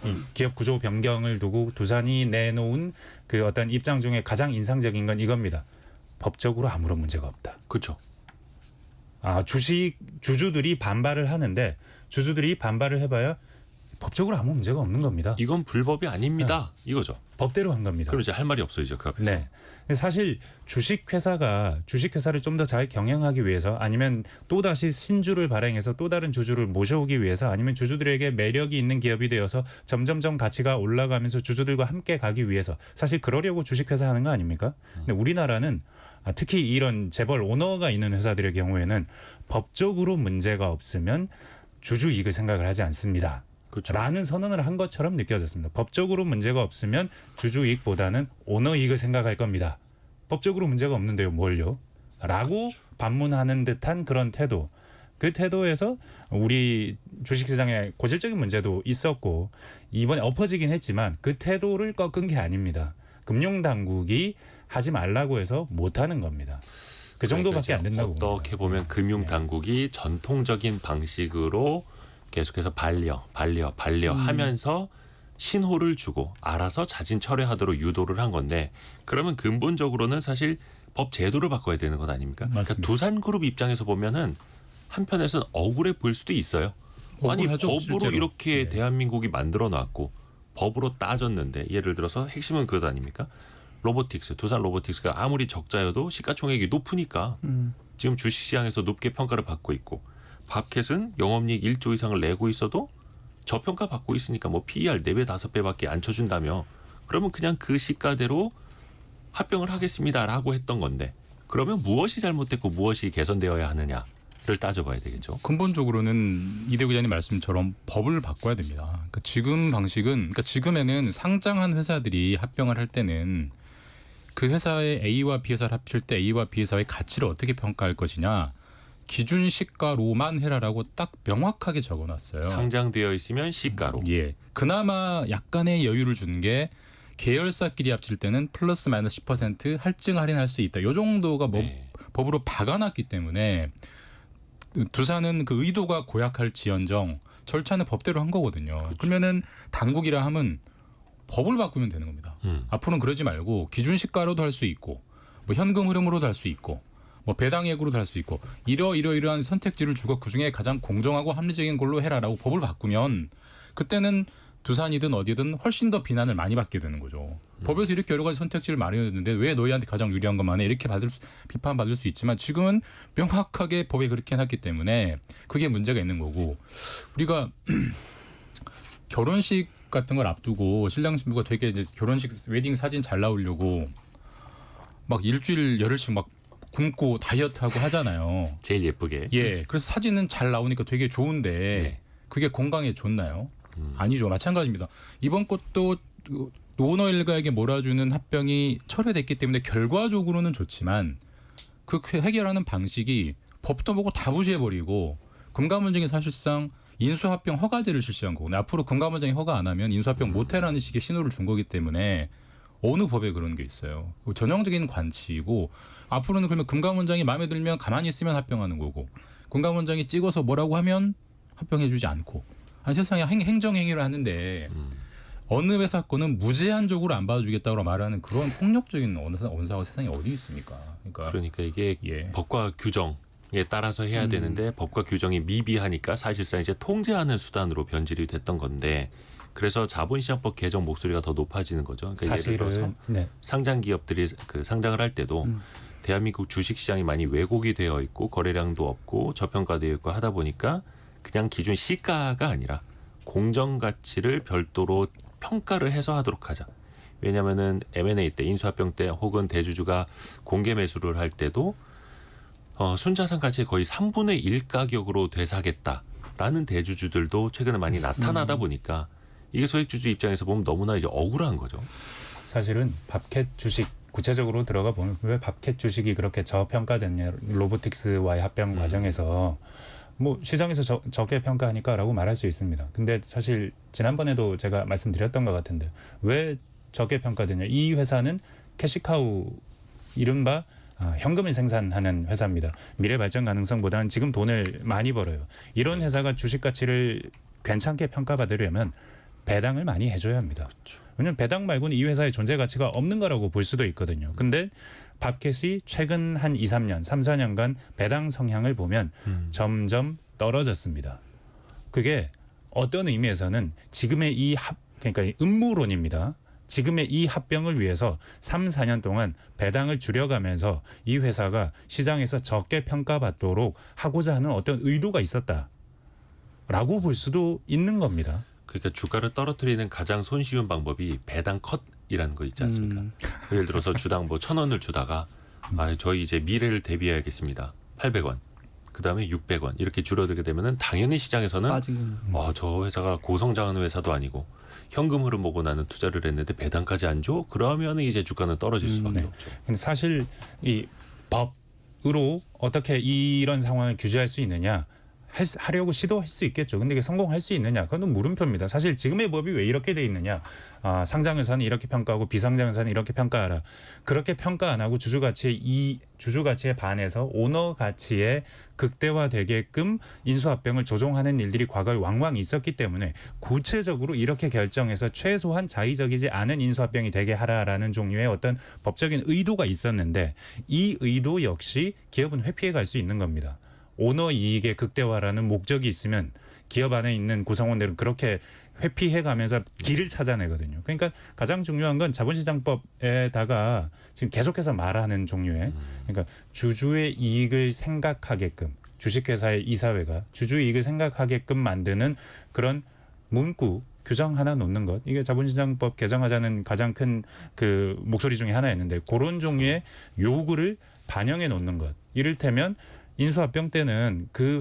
G: 이 기업 구조 변경을 두고 두산이 내놓은 그 어떤 입장 중에 가장 인상적인 건 이겁니다. 법적으로 아무런 문제가 없다.
A: 그렇죠.
G: 주주들이 반발을 하는데 주주들이 반발을 해봐야 법적으로 아무 문제가 없는 겁니다.
A: 이건 불법이 아닙니다. 이거죠.
G: 법대로 한 겁니다.
A: 그럼 이제 할 말이 없어요, 이제 그 앞에서.
G: 네. 사실 주식회사를 좀 더 잘 경영하기 위해서 아니면 또다시 신주를 발행해서 또 다른 주주를 모셔오기 위해서 아니면 주주들에게 매력이 있는 기업이 되어서 점점점 가치가 올라가면서 주주들과 함께 가기 위해서 사실 그러려고 주식회사 하는 거 아닙니까? 근데 우리나라는 특히 이런 재벌 오너가 있는 회사들의 경우에는 법적으로 문제가 없으면 주주 이익을 생각을 하지 않습니다.
A: 그렇죠.
G: 라는 선언을 한 것처럼 느껴졌습니다. 법적으로 문제가 없으면 주주 이익보다는 오너 이익을 생각할 겁니다. 법적으로 문제가 없는데요, 뭘요? 라고 반문하는 듯한 그런 태도. 그 태도에서 우리 주식시장에 고질적인 문제도 있었고 이번에 엎어지긴 했지만 그 태도를 꺾은 게 아닙니다. 금융당국이 하지 말라고 해서 못하는 겁니다. 그 정도밖에 안 된다고
A: 어떻게
G: 봅니다.
A: 보면 금융당국이 전통적인 방식으로 계속해서 반려 하면서 신호를 주고 알아서 자진 철회하도록 유도를 한 건데 그러면 근본적으로는 사실 법 제도를 바꿔야 되는 것 아닙니까? 그러니까
F: 맞습니다.
A: 두산그룹 입장에서 보면은 한편에서는 억울해 보일 수도 있어요. 아니
F: 억울하죠,
A: 법으로
F: 실제로.
A: 이렇게
F: 네.
A: 대한민국이 만들어 놨고 법으로 따졌는데 예를 들어서 핵심은 그것 아닙니까? 두산 로보틱스가 아무리 적자여도 시가총액이 높으니까 지금 주식시장에서 높게 평가를 받고 있고 밥캣은 영업이익 1조 이상을 내고 있어도 저평가 받고 있으니까 뭐 PER 4배 5배밖에 안 쳐준다며 그러면 그냥 그 시가대로 합병을 하겠습니다라고 했던 건데 그러면 무엇이 잘못됐고 무엇이 개선되어야 하느냐를 따져봐야 되겠죠.
F: 근본적으로는 이대구 기자님 말씀처럼 법을 바꿔야 됩니다. 그러니까 지금 방식은 그러니까 지금에는 상장한 회사들이 합병을 할 때는 그 회사의 A와 B 회사를 합칠 때 A와 B 회사의 가치를 어떻게 평가할 것이냐 기준 시가로만 해라라고 딱 명확하게 적어놨어요.
A: 상장되어 있으면 시가로.
F: 예, 그나마 약간의 여유를 준 게 계열사끼리 합칠 때는 플러스 마이너스 10% 할증 할인할 수 있다. 이 정도가 뭐
A: 네.
F: 법으로 박아놨기 때문에 두산은 그 의도가 고약할 지연정 절차는 법대로 한 거거든요.
A: 그렇죠.
F: 그러면은 당국이라 하면 법을 바꾸면 되는 겁니다. 앞으로는 그러지 말고 기준 시가로도 할 수 있고 뭐 현금 흐름으로도 할 수 있고 뭐 배당액으로도 할 수 있고 이러이러한 선택지를 주고 그중에 가장 공정하고 합리적인 걸로 해라라고 법을 바꾸면 그때는 두산이든 어디든 훨씬 더 비난을 많이 받게 되는 거죠. 법에서 이렇게 여러 가지 선택지를 마련했는데 왜 너희한테 가장 유리한 것만 해 이렇게 비판받을 수 있지만 지금은 명확하게 법에 그렇게 해놨기 때문에 그게 문제가 있는 거고 우리가 결혼식 같은 걸 앞두고 신랑 신부가 되게 이제 결혼식 웨딩 사진 잘 나오려고 막 일주일 열흘씩 막 굶고 다이어트하고 하잖아요.
A: 제일 예쁘게.
F: 예, 그래서 사진은 잘 나오니까 되게 좋은데
A: 네.
F: 그게 건강에 좋나요? 아니죠. 마찬가지입니다. 이번 것도 오너 일가에게 몰아주는 합병이 철회됐기 때문에 결과적으로는 좋지만 그 해결하는 방식이 법도 보고 다 무시해버리고 금감원장이 사실상 인수합병 허가제를 실시한 거고 앞으로 금감원장이 허가 안 하면 인수합병 못해라는 식의 신호를 준 거기 때문에 어느 법에 그런 게 있어요. 전형적인 관치이고 앞으로는 그러면 금감원장이 마음에 들면 가만히 있으면 합병하는 거고 금감원장이 찍어서 뭐라고 하면 합병해주지 않고 아니, 세상에 행정행위를 하는데 어느 회사 거는 무제한적으로 안 받아주겠다고 말하는 그런 폭력적인 언사가 세상에 어디 있습니까?
A: 그러니까 이게
F: 예.
A: 법과 규정에 따라서 해야 되는데 법과 규정이 미비하니까 사실상 이제 통제하는 수단으로 변질이 됐던 건데 그래서 자본시장법 개정 목소리가 더 높아지는 거죠. 그러니까 예를 들어서
G: 사실은 네.
A: 상장 기업들이 그 상장을 할 때도 대한민국 주식시장이 많이 왜곡이 되어 있고 거래량도 없고 저평가되어 있고 하다 보니까 그냥 기준 시가가 아니라 공정가치를 별도로 평가를 해서 하도록 하자. 왜냐하면은 M&A 때 인수합병 때 혹은 대주주가 공개 매수를 할 때도 순자산 가치의 거의 3분의 1 가격으로 되사겠다라는 대주주들도 최근에 많이 나타나다 보니까 이게 소액주주 입장에서 보면 너무나 이제 억울한 거죠.
G: 사실은 밥캣 주식 구체적으로 들어가 보면 왜 밥캣 주식이 그렇게 저평가됐냐 로보틱스와의 합병 과정에서 뭐 시장에서 적게 평가하니까라고 말할 수 있습니다. 근데 사실 지난번에도 제가 말씀드렸던 것 같은데 왜 적게 평가되냐? 이 회사는 캐시카우 이른바 현금을 생산하는 회사입니다. 미래 발전 가능성보다는 지금 돈을 많이 벌어요. 이런 회사가 주식 가치를 괜찮게 평가받으려면 배당을 많이 해줘야 합니다. 왜냐하면 배당 말고는 이 회사의 존재 가치가 없는 거라고 볼 수도 있거든요. 근데 밥캣이 최근 한 2, 3년, 3, 4년간 배당 성향을 보면 점점 떨어졌습니다. 그게 어떤 의미에서는 지금의 그러니까 음모론입니다. 지금의 이 합병을 위해서 3, 4년 동안 배당을 줄여가면서 이 회사가 시장에서 적게 평가받도록 하고자 하는 어떤 의도가 있었다라고 볼 수도 있는 겁니다.
A: 그러니까 주가를 떨어뜨리는 가장 손쉬운 방법이 배당 컷이라는 거 있지 않습니까? 예를 들어서 주당 뭐 1,000원을 주다가 저희 이제 미래를 대비해야겠습니다. 800원. 그다음에 600원 이렇게 줄어들게 되면은 당연히 시장에서는
E: 빠지는.
A: 저 회사가 고성장하는 회사도 아니고 현금 흐름 보고 나는 투자를 했는데 배당까지 안 줘? 그러면은 이제 주가는 떨어질 수밖에 없죠.
G: 근데 사실 이 법으로 어떻게 이런 상황을 규제할 수 있느냐? 하려고 시도할 수 있겠죠. 근데 이게 성공할 수 있느냐? 그건 물음표입니다. 사실 지금의 법이 왜 이렇게 돼 있느냐? 상장 회사는 이렇게 평가하고 비상장 회사는 이렇게 평가하라. 그렇게 평가 안 하고 주주 가치에 반해서 오너 가치에 극대화되게끔 인수합병을 조종하는 일들이 과거에 왕왕 있었기 때문에 구체적으로 이렇게 결정해서 최소한 자의적이지 않은 인수합병이 되게 하라라는 종류의 어떤 법적인 의도가 있었는데 이 의도 역시 기업은 회피해 갈 수 있는 겁니다. 오너 이익의 극대화라는 목적이 있으면 기업 안에 있는 구성원들은 그렇게 회피해가면서 길을 찾아내거든요. 그러니까 가장 중요한 건 자본시장법에다가 지금 계속해서 말하는 종류의 그러니까 주주의 이익을 생각하게끔 주식회사의 이사회가 주주의 이익을 생각하게끔 만드는 그런 문구 규정 하나 놓는 것 이게 자본시장법 개정하자는 가장 큰 그 목소리 중에 하나였는데 그런 종류의 요구를 반영해 놓는 것 이를테면 인수합병 때는 그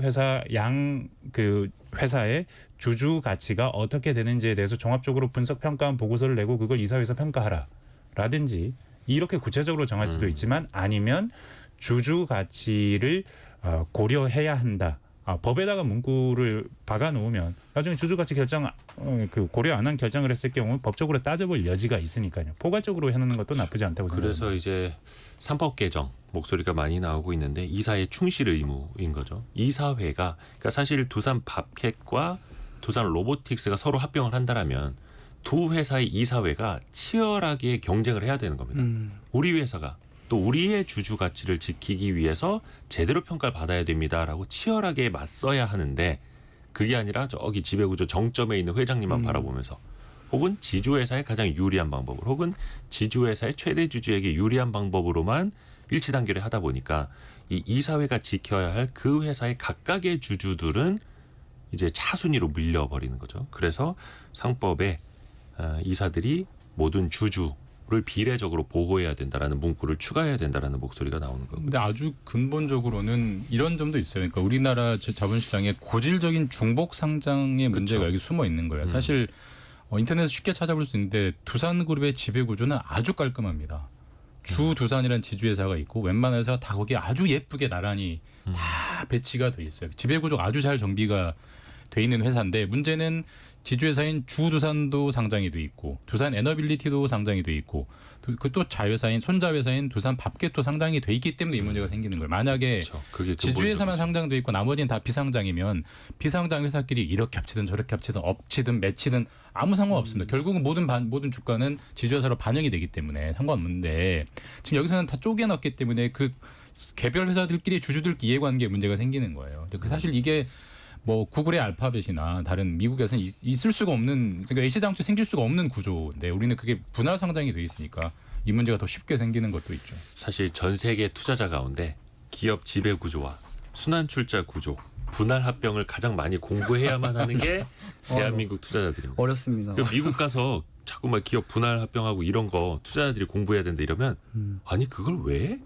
G: 회사의 주주 가치가 어떻게 되는지에 대해서 종합적으로 분석 평가한 보고서를 내고 그걸 이사회에서 평가하라라든지 이렇게 구체적으로 정할 수도 있지만 아니면 주주 가치를 고려해야 한다. 법에다가 문구를 박아 놓으면 나중에 주주 가치 결정 고려 안 한 결정을 했을 경우 법적으로 따져볼 여지가 있으니까요. 포괄적으로 해놓는 것도 나쁘지 않다고 생각합니다.
A: 그래서 이제 3법 개정 목소리가 많이 나오고 있는데 이사의 충실 의무인 거죠. 이사회가 그러니까 사실 두산 밥캣과 두산 로보틱스가 서로 합병을 한다라면 두 회사의 이사회가 치열하게 경쟁을 해야 되는 겁니다. 우리 회사가 또 우리의 주주 가치를 지키기 위해서 제대로 평가를 받아야 됩니다라고 치열하게 맞서야 하는데 그게 아니라 저기 지배구조 정점에 있는 회장님만 바라보면서 혹은 지주회사의 가장 유리한 방법으로 혹은 지주회사의 최대 주주에게 유리한 방법으로만 일치단결을 하다 보니까 이 이사회가 지켜야 할 그 회사의 각각의 주주들은 이제 차순위로 밀려버리는 거죠. 그래서 상법에 이사들이 모든 주주를 비례적으로 보호해야 된다라는 문구를 추가해야 된다라는 목소리가 나오는 거고요.
F: 근데 아주 근본적으로는 이런 점도 있어요. 그러니까 우리나라 자본시장의 고질적인 중복 상장의 문제가 여기 숨어 있는 거예요. 사실 인터넷에서 쉽게 찾아볼 수 있는데 두산그룹의 지배 구조는 아주 깔끔합니다. 주 두산이라는 지주회사가 있고 웬만한 회사가 다 거기에 아주 예쁘게 나란히 다 배치가 돼 있어요. 지배 구조가 아주 잘 정비가 돼 있는 회사인데 문제는 지주회사인 주두산도 상장이 돼 있고 두산 에너빌리티도 상장이 돼 있고 그 또 자회사인 손자회사인 두산 밥캣도 상장이 돼 있기 때문에 이 문제가 생기는 거예요. 만약에
A: 그렇죠. 그게
F: 지주회사만 상장돼 있고 나머지는 다 비상장이면 비상장 회사끼리 이렇게 합치든 저렇게 합치든 엎치든 매치든 아무 상관없습니다. 결국은 모든 주가는 지주회사로 반영이 되기 때문에 상관없는데 지금 여기서는 다 쪼개놨기 때문에 그 개별 회사들끼리 주주들끼리 이해관계 문제가 생기는 거예요. 사실 이게 뭐 구글의 알파벳이나 다른 미국에서는 있을 수가 없는 그러니까 일시당초 생길 수가 없는 구조인데 우리는 그게 분할 상장이 돼 있으니까 이 문제가 더 쉽게 생기는 것도 있죠.
A: 사실 전 세계 투자자 가운데 기업 지배 구조와 순환 출자 구조, 분할 합병을 가장 많이 공부해야만 하는 게 대한민국 투자자들입니다.
E: 어렵습니다.
A: 미국 가서 자꾸 막 기업 분할 합병하고 이런 거 투자자들이 공부해야 된다 이러면 아니 그걸 왜?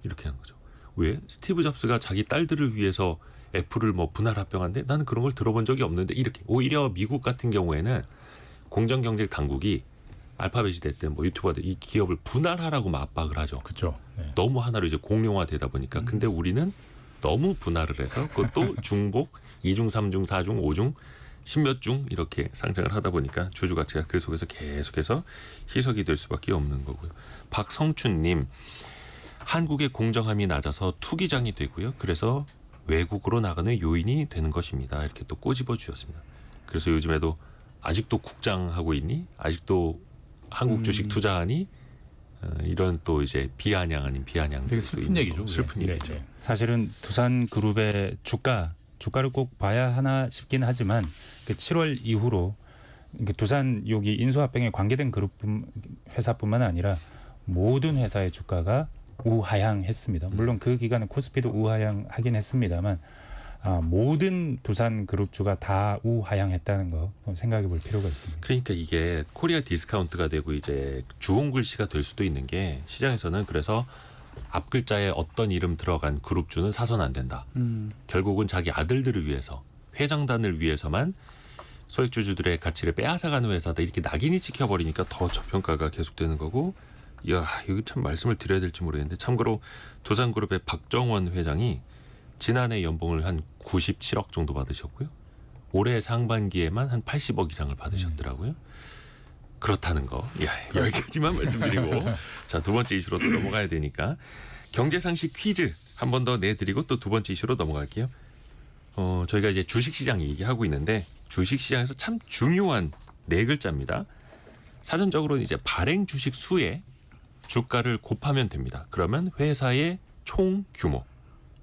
A: 이렇게 하는 거죠. 왜? 스티브 잡스가 자기 딸들을 위해서 애플을 뭐 분할 합병한데 나는 그런 걸 들어본 적이 없는데 이렇게 오히려 미국 같은 경우에는 공정경제 당국이 알파벳이 됐든 뭐 유튜버들 이 기업을 분할하라고 막 압박을 하죠.
F: 그렇죠. 네.
A: 너무 하나로 이제 공룡화되다 보니까 근데 우리는 너무 분할을 해서 그것도 중복 2중, 3중, 4중, 5중 10몇 중 이렇게 상장을 하다 보니까 주주 가치가 그 속에서 계속해서 희석이 될 수밖에 없는 거고요. 박성춘님 한국의 공정함이 낮아서 투기장이 되고요. 그래서 외국으로 나가는 요인이 되는 것입니다. 이렇게 또 꼬집어 주셨습니다. 그래서 요즘에도 아직도 국장하고 있니? 아직도 한국 주식 투자하니? 이런 또 이제 비아냥 아닌 비아냥.
F: 되게 슬픈 얘기죠.
A: 슬픈
F: 그게.
A: 얘기죠.
F: 네.
G: 사실은 두산그룹의 주가 주가를 꼭 봐야 하나 싶긴 하지만 그 7월 이후로 두산 여기 인수합병에 관계된 그룹 회사뿐만 아니라 모든 회사의 주가가 우하향했습니다. 물론 그 기간에 코스피도 우하향하긴 했습니다만 모든 두산 그룹주가 다 우하향했다는 거 생각해 볼 필요가 있습니다.
A: 그러니까 이게 코리아 디스카운트가 되고 이제 주홍 글씨가 될 수도 있는 게 시장에서는 그래서 앞 글자에 어떤 이름 들어간 그룹주는 사선 안 된다. 결국은 자기 아들들을 위해서 회장단을 위해서만 소액주주들의 가치를 빼앗아가는 회사다 이렇게 낙인이 찍혀버리니까 더 저평가가 계속되는 거고 야 여기 참 말씀을 드려야 될지 모르겠는데 참고로 두산그룹의 박정원 회장이 지난해 연봉을 한 97억 정도 받으셨고요. 올해 상반기에만 한 80억 이상을 받으셨더라고요. 그렇다는 거. 야, 여기까지만 말씀드리고 자, 두 번째 이슈로 또 넘어가야 되니까 경제상식 퀴즈 한 번 더 내드리고 또 두 번째 이슈로 넘어갈게요. 저희가 이제 주식시장 얘기하고 있는데 주식시장에서 참 중요한 네 글자입니다. 사전적으로는 이제 발행 주식 수에 주가를 곱하면 됩니다. 그러면 회사의 총 규모,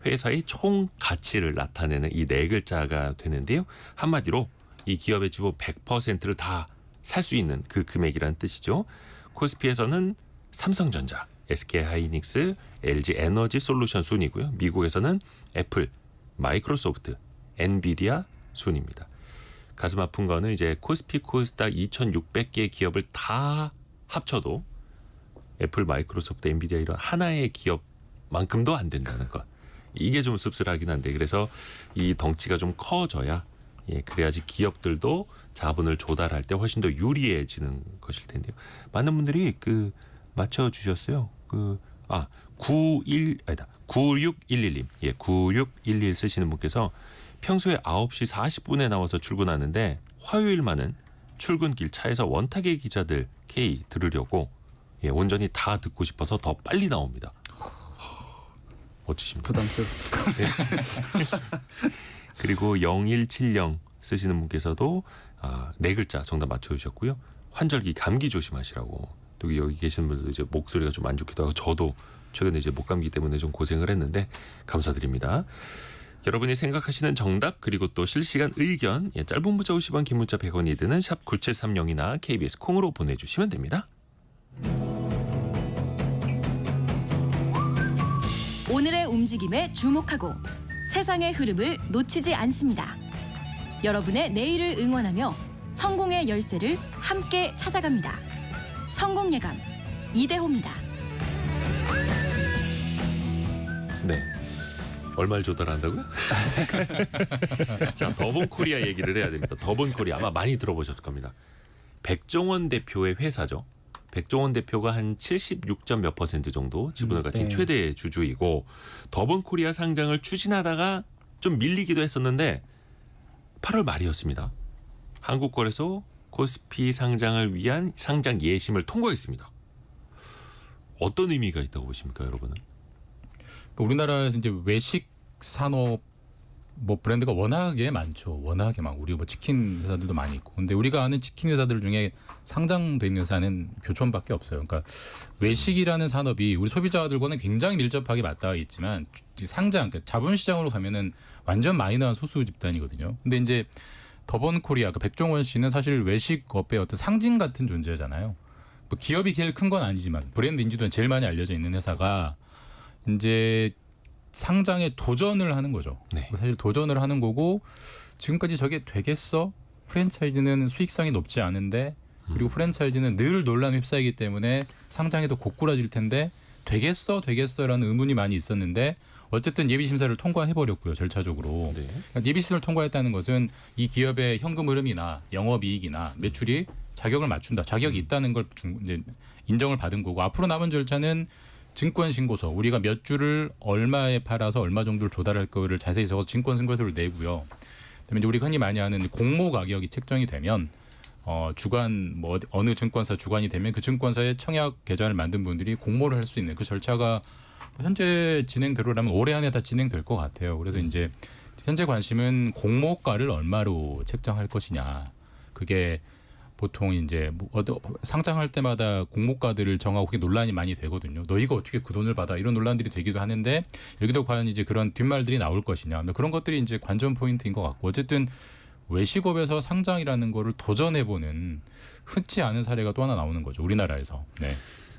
A: 회사의 총 가치를 나타내는 이 네 글자가 되는데요. 한마디로 이 기업의 지분 100%를 다 살 수 있는 그 금액이라는 뜻이죠. 코스피에서는 삼성전자, SK하이닉스, LG에너지 솔루션 순이고요. 미국에서는 애플, 마이크로소프트, 엔비디아 순입니다. 가슴 아픈 거는 이제 코스피 코스닥 2,600개 기업을 다 합쳐도 애플, 마이크로소프트, 엔비디아 이런 하나의 기업만큼도 안 된다는 것. 이게 좀 씁쓸하긴 한데 그래서 이 덩치가 좀 커져야 그래야지 기업들도 자본을 조달할 때 훨씬 더 유리해지는 것일 텐데요. 많은 분들이 맞춰 주셨어요. 9611님. 9611 쓰시는 분께서 평소에 9시 40분에 나와서 출근하는데 화요일만은 출근길 차에서 원탁의 기자들 K 들으려고 온전히 다 듣고 싶어서 더 빨리 나옵니다. 멋지십니다.
E: 부담스럽다.
A: 그리고 0170 쓰시는 분께서도 네 글자 정답 맞춰주셨고요. 환절기 감기 조심하시라고. 또 여기 계시는 분들 이제 목소리가 좀 안 좋기도 하고 저도 최근에 이제 목감기 때문에 좀 고생을 했는데 감사드립니다. 여러분이 생각하시는 정답 그리고 또 실시간 의견 짧은 문자 50원 긴 문자 100원이 드는 샵 9730이나 KBS 콩으로 보내주시면 됩니다.
B: 오늘의 움직임에 주목하고 세상의 흐름을 놓치지 않습니다. 여러분의 내일을 응원하며 성공의 열쇠를 함께 찾아갑니다. 성공예감 이대호입니다.
A: 네. 얼마를 조달한다고요? 자, 더본코리아 얘기를 해야 됩니다. 더본코리아 아마 많이 들어보셨을 겁니다. 백종원 대표의 회사죠. 백종원 대표가 한 76점 몇 % 정도 지분을 가진
E: 네.
A: 최대 주주이고 더본코리아 상장을 추진하다가 좀 밀리기도 했었는데 8월 말이었습니다. 한국거래소 코스피 상장을 위한 상장 예심을 통과했습니다. 어떤 의미가 있다고 보십니까, 여러분은?
F: 우리나라에서 이제 외식 산업 브랜드가 워낙에 많죠. 워낙에 많고 우리 치킨 회사들도 많이 있고. 근데 우리가 아는 치킨 회사들 중에 상장된 회사는 교촌밖에 없어요. 그러니까 외식이라는 산업이 우리 소비자들과는 굉장히 밀접하게 맞닿아 있지만 상장, 그러니까 자본시장으로 가면은 완전 마이너한 소수 집단이거든요. 근데 이제 더본코리아, 백종원 씨는 사실 외식업의 어떤 상징 같은 존재잖아요. 기업이 제일 큰 건 아니지만 브랜드 인지도는 제일 많이 알려져 있는 회사가 이제 상장에 도전을 하는 거죠.
A: 네.
F: 사실 도전을 하는 거고 지금까지 저게 되겠어? 프랜차이즈는 수익성이 높지 않은데 그리고 프랜차이즈는 늘 논란 휩싸이기 때문에 상장에도 고꾸라질 텐데 되겠어라는 의문이 많이 있었는데 어쨌든 예비심사를 통과해버렸고요. 절차적으로.
A: 네.
F: 그러니까 예비심사를 통과했다는 것은 이 기업의 현금 흐름이나 영업이익이나 매출이 자격을 맞춘다. 자격이 있다는 걸 이제 인정을 받은 거고 앞으로 남은 절차는 증권신고서 우리가 몇 주를 얼마에 팔아서 얼마 정도를 조달할 거를 자세히 적어서 증권신고서를 내고요. 그다음에 이제 우리가 흔히 많이 하는 공모 가격이 책정이 되면 주관 어느 증권사 주관이 되면 그 증권사의 청약 계좌를 만든 분들이 공모를 할 수 있는 그 절차가 현재 진행대로라면 올해 안에 다 진행될 것 같아요. 그래서 이제 현재 관심은 공모가를 얼마로 책정할 것이냐. 그게 보통 이제 상장할 때마다 공모가들을 정하고 그게 논란이 많이 되거든요. 너희가 어떻게 그 돈을 받아 이런 논란들이 되기도 하는데 여기도 과연 이제 그런 뒷말들이 나올 것이냐 그런 것들이 이제 관전 포인트인 것 같고 어쨌든 외식업에서 상장이라는 거를 도전해보는 흔치 않은 사례가 또 하나 나오는 거죠. 우리나라에서. 네.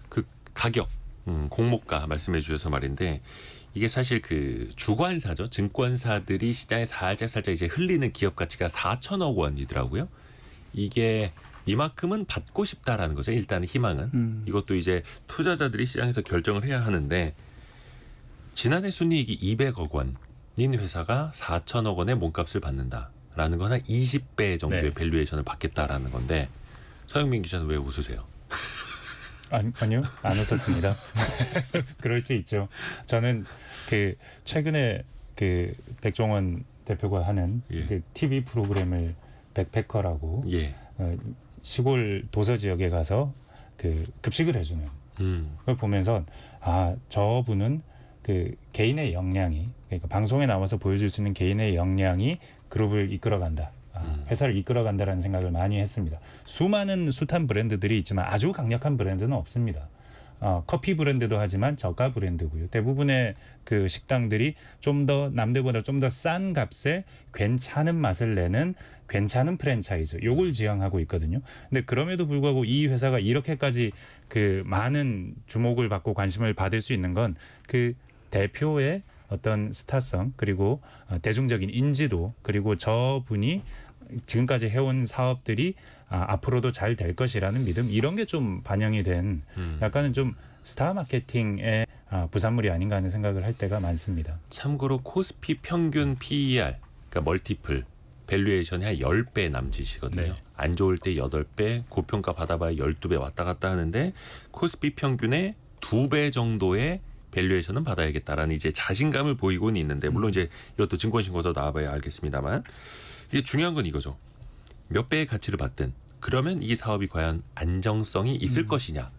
A: 그 가격, 공모가 말씀해 주셔서 말인데 이게 사실 그 주관사죠. 증권사들이 시장에 살짝 이제 흘리는 기업 가치가 4천억 원이더라고요. 이게 이만큼은 받고 싶다라는 거죠. 일단은 희망은. 이것도 이제 투자자들이 시장에서 결정을 해야 하는데 지난해 순이익이 200억 원인 회사가 4천억 원의 몸값을 받는다라는 건 한 20배 정도의
F: 네.
A: 밸류에이션을 받겠다라는 건데 서영민 기자는 왜 웃으세요?
G: 아니요, 안 웃었습니다. 그럴 수 있죠. 저는 그 최근에 그 백종원 대표가 하는
A: 예.
G: 그 TV 프로그램을 백패커라고
A: 예.
G: 시골 도서 지역에 가서 그 급식을 해주는 그걸 보면서 아 저분은 그 개인의 역량이 그러니까 방송에 나와서 보여줄 수 있는 개인의 역량이 그룹을 이끌어간다. 회사를 이끌어간다라는 생각을 많이 했습니다. 수많은 숱한 브랜드들이 있지만 아주 강력한 브랜드는 없습니다. 커피 브랜드도 하지만 저가 브랜드고요. 대부분의 그 식당들이 좀 더 남들보다 좀 더 싼 값에 괜찮은 맛을 내는 괜찮은 프랜차이즈 요걸 지향하고 있거든요. 근데 그럼에도 불구하고 이 회사가 이렇게까지 그 많은 주목을 받고 관심을 받을 수 있는 건 그 대표의 어떤 스타성 그리고 대중적인 인지도 그리고 저분이 지금까지 해온 사업들이 앞으로도 잘 될 것이라는 믿음 이런 게 좀 반영이 된 약간은 좀 스타 마케팅의 부산물이 아닌가 하는 생각을 할 때가 많습니다.
A: 참고로 코스피 평균 PER 그러니까 멀티플 밸류에이션이 한 10배 남짓이거든요.
F: 네.
A: 안 좋을 때 8배, 고평가 받아봐야 12배 왔다 갔다 하는데 코스피 평균의 2배 정도의 밸류에이션은 받아야겠다라는 이제 자신감을 보이고는 있는데 물론 이제 이것도 증권신고서 나와봐야 알겠습니다만 이게 중요한 건 이거죠. 몇 배의 가치를 받든 그러면 이 사업이 과연 안정성이 있을 것이냐.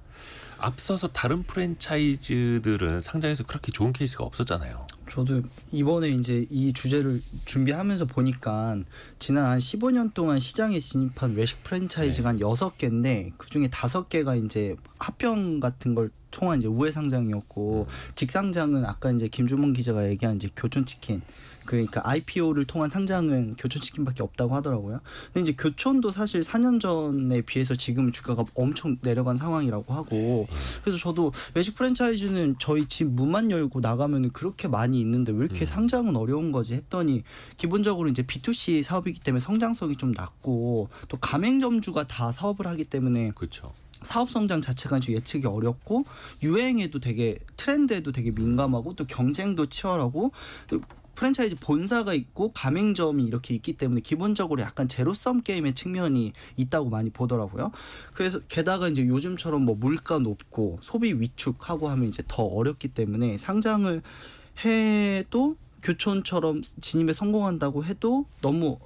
A: 앞서서 다른 프랜차이즈들은 상장에서 그렇게 좋은 케이스가 없었잖아요.
E: 저도 이번에 이제 이 주제를 준비하면서 보니까 지난 한 15년 동안 시장에 진입한 외식 프랜차이즈가 한 6개인데 그중에 5개가 이제 합병 같은 걸 통한 이제 우회 상장이었고 직상장은 아까 이제 김주문 기자가 얘기한 이제 교촌치킨 그러니까 IPO를 통한 상장은 교촌치킨밖에 없다고 하더라고요. 근데 이제 교촌도 사실 4년 전에 비해서 지금 주가가 엄청 내려간 상황이라고 하고 그래서 저도 외식 프랜차이즈는 저희 집 문만 열고 나가면은 그렇게 많이 있는데 왜 이렇게 상장은 어려운 거지 했더니 기본적으로 이제 B2C 사업이기 때문에 성장성이 좀 낮고 또 가맹점주가 다 사업을 하기 때문에
A: 그렇죠.
E: 사업 성장 자체가 좀 예측이 어렵고 유행에도 되게 트렌드에도 되게 민감하고 또 경쟁도 치열하고 또 프랜차이즈 본사가 있고 가맹점이 이렇게 있기 때문에 기본적으로 약간 제로섬 게임의 측면이 있다고 많이 보더라고요. 그래서 게다가 이제 요즘처럼 뭐 물가 높고 소비 위축하고 하면 이제 더 어렵기 때문에 상장을 해도 교촌처럼 진입에 성공한다고 해도 너무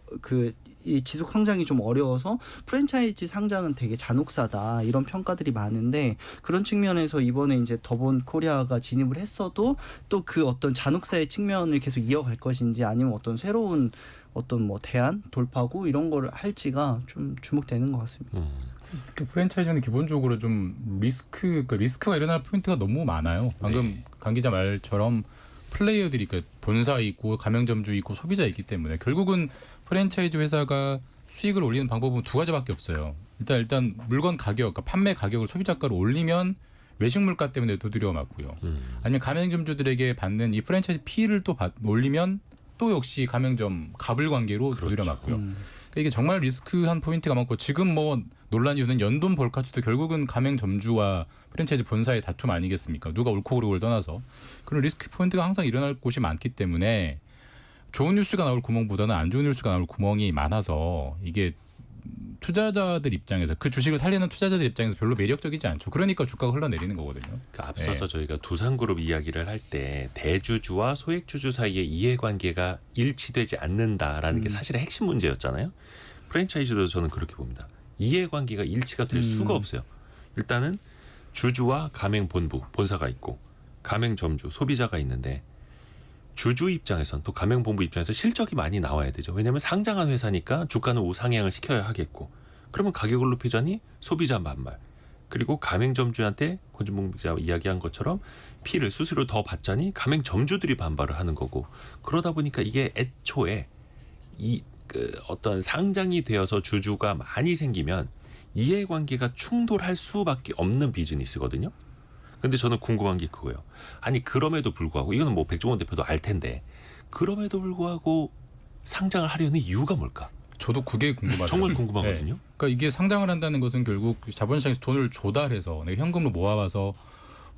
E: 이 지속 성장이 좀 어려워서 프랜차이즈 상장은 되게 잔혹사다 이런 평가들이 많은데 그런 측면에서 이번에 이제 더본 코리아가 진입을 했어도 또 그 어떤 잔혹사의 측면을 계속 이어갈 것인지 아니면 어떤 새로운 어떤 뭐 대안 돌파구 이런 걸 할지가 좀 주목되는 것 같습니다.
F: 그 프랜차이즈는 기본적으로 좀 리스크가 일어날 포인트가 너무 많아요. 방금 강 기자 말처럼 플레이어들이 그러니까 본사 있고 가맹점주 있고 소비자 있기 때문에 결국은 프랜차이즈 회사가 수익을 올리는 방법은 두 가지밖에 없어요. 일단 물건 가격, 그러니까 판매 가격을 소비자가로 올리면 외식 물가 때문에 두드려 맞고요. 아니면 가맹점주들에게 받는 이 프랜차이즈 피를 또 올리면 또 역시 가맹점 갑을 관계로 두드려 맞고요. 그러니까 이게 정말 리스크한 포인트가 많고 지금 뭐 논란이 되는 연돈 볼카츠도 결국은 가맹점주와 프랜차이즈 본사의 다툼 아니겠습니까? 누가 옳고 그르고를 떠나서 그런 리스크 포인트가 항상 일어날 곳이 많기 때문에 좋은 뉴스가 나올 구멍보다는 안 좋은 뉴스가 나올 구멍이 많아서 이게 투자자들 입장에서 그 주식을 살리는 투자자들 입장에서 별로 매력적이지 않죠. 그러니까 주가가 흘러내리는 거거든요.
A: 그러니까 앞서서 저희가 두산그룹 이야기를 할 때 대주주와 소액주주 사이의 이해관계가 일치되지 않는다라는 게 사실의 핵심 문제였잖아요. 프랜차이즈도 저는 그렇게 봅니다. 이해관계가 일치가 될 수가 없어요. 일단은 주주와 가맹본부, 본사가 있고 가맹점주, 소비자가 있는데 주주 입장에선 또 가맹본부 입장에서 실적이 많이 나와야 되죠. 왜냐하면 상장한 회사니까 주가는 우상향을 시켜야 하겠고 그러면 가격을 높이자니 소비자 반발. 그리고 가맹점주한테 권준봉 기자 이야기한 것처럼 피를 수수료 더 받자니 가맹점주들이 반발을 하는 거고 그러다 보니까 이게 애초에 어떤 상장이 되어서 주주가 많이 생기면 이해관계가 충돌할 수밖에 없는 비즈니스거든요. 근데 저는 궁금한 게 그거예요. 아니 그럼에도 불구하고 이거는 뭐 백종원 대표도 알 텐데 그럼에도 불구하고 상장을 하려는 이유가 뭘까?
F: 저도 그게 궁금하죠.
A: 정말 궁금하거든요.
F: 네. 그러니까 이게 상장을 한다는 것은 결국 자본시장에서 돈을 조달해서 내가 현금으로 모아와서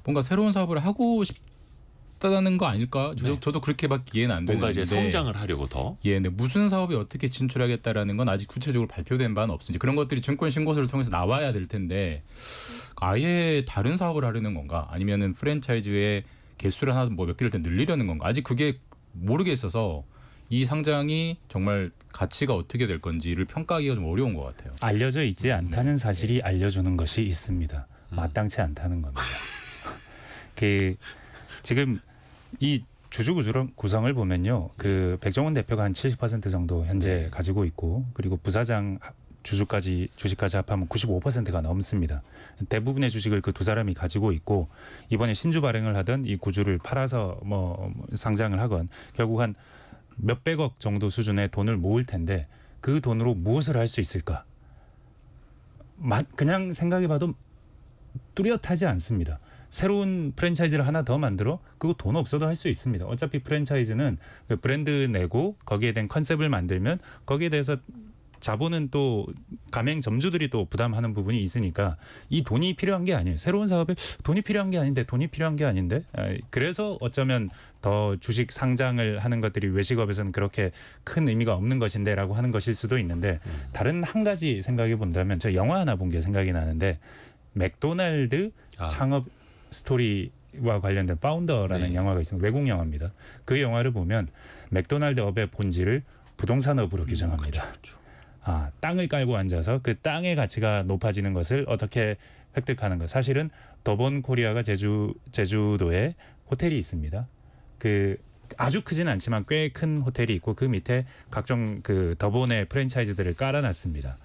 F: 뭔가 새로운 사업을 하고 싶다는 거 아닐까? 저도 그렇게밖에 이해는 안 되는데.
A: 뭔가 이제 성장을 하려고 더.
F: 예, 근데 무슨 사업에 어떻게 진출하겠다라는 건 아직 구체적으로 발표된 바는 없으니 그런 것들이 증권 신고서를 통해서 나와야 될 텐데 아예 다른 사업을 하려는 건가? 아니면은 프랜차이즈의 개수를 하나 뭐 몇 개를 더 늘리려는 건가? 아직 그게 모르겠어서 이 상장이 정말 가치가 어떻게 될 건지를 평가하기가 좀 어려운 것 같아요.
G: 알려져 있지 않다는 사실이 알려주는 것이 있습니다. 마땅치 않다는 겁니다. 그 지금 이 주주 구성을 보면요, 그 백종원 대표가 한 70% 정도 현재 가지고 있고, 그리고 부사장 주식까지 합하면 95%가 넘습니다. 대부분의 주식을 그 두 사람이 가지고 있고 이번에 신주 발행을 하던 이 구주를 팔아서 뭐 상장을 하건 결국 한 몇백억 정도 수준의 돈을 모을 텐데 그 돈으로 무엇을 할 수 있을까? 그냥 생각해봐도 뚜렷하지 않습니다. 새로운 프랜차이즈를 하나 더 만들어 그거 돈 없어도 할 수 있습니다. 어차피 프랜차이즈는 그 브랜드 내고 거기에 대한 컨셉을 만들면 거기에 대해서 자본은 또 가맹점주들이 또 부담하는 부분이 있으니까 이 돈이 필요한 게 아니에요. 새로운 사업에 돈이 필요한 게 아닌데 그래서 어쩌면 더 주식 상장을 하는 것들이 외식업에서는 그렇게 큰 의미가 없는 것인데라고 하는 것일 수도 있는데 다른 한 가지 생각해 본다면 저 영화 하나 본 게 생각이 나는데 맥도날드 창업 스토리와 관련된 파운더라는 영화가 있습니다. 외국 영화입니다. 그 영화를 보면 맥도날드 업의 본질을 부동산업으로 규정합니다.
A: 그렇죠.
G: 땅을 깔고 앉아서 그 땅의 가치가 높아지는 것을 어떻게 획득하는 것. 사실은 더본 코리아가 제주도에 호텔이 있습니다. 그 아주 크진 않지만 꽤 큰 호텔이 있고 그 밑에 각종 그 더본의 프랜차이즈들을 깔아놨습니다.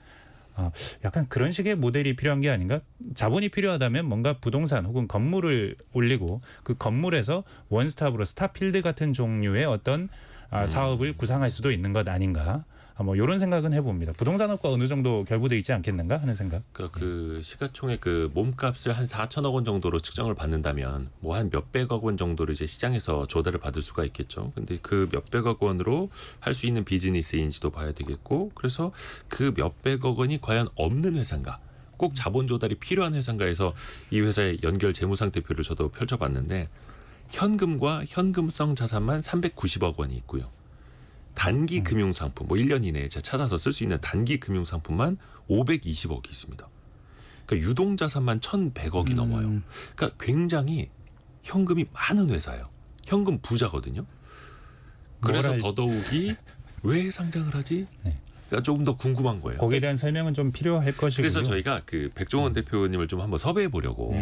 G: 약간 그런 식의 모델이 필요한 게 아닌가? 자본이 필요하다면 뭔가 부동산 혹은 건물을 올리고 그 건물에서 원스톱으로 스타필드 같은 종류의 어떤 사업을 구상할 수도 있는 것 아닌가? 뭐 이런 생각은 해봅니다. 부동산업과 어느 정도 결부돼 있지 않겠는가 하는 생각.
A: 그러니까 그 시가총액 그 몸값을 한 4천억 원 정도로 측정을 받는다면 뭐 한 몇백억 원 정도를 이제 시장에서 조달을 받을 수가 있겠죠. 근데 그 몇백억 원으로 할 수 있는 비즈니스인지도 봐야 되겠고, 그래서 그 몇백억 원이 과연 없는 회사인가, 꼭 자본 조달이 필요한 회사인가 해서 이 회사의 연결 재무상태표를 저도 펼쳐봤는데 현금과 현금성 자산만 390억 원이 있고요. 단기 금융상품, 뭐 1년 이내에 제가 찾아서 쓸 수 있는 단기 금융상품만 520억이 있습니다. 그러니까 유동자산만 1,100억이 넘어요. 그러니까 굉장히 현금이 많은 회사예요. 현금 부자거든요. 그래서 더더욱이 왜 상장을 하지?
G: 네.
A: 그러니까 조금 더 궁금한 거예요.
G: 거기에 대한 설명은 좀 필요할 것이고요.
A: 그래서 저희가 그 백종원 대표님을 좀 한번 섭외해 보려고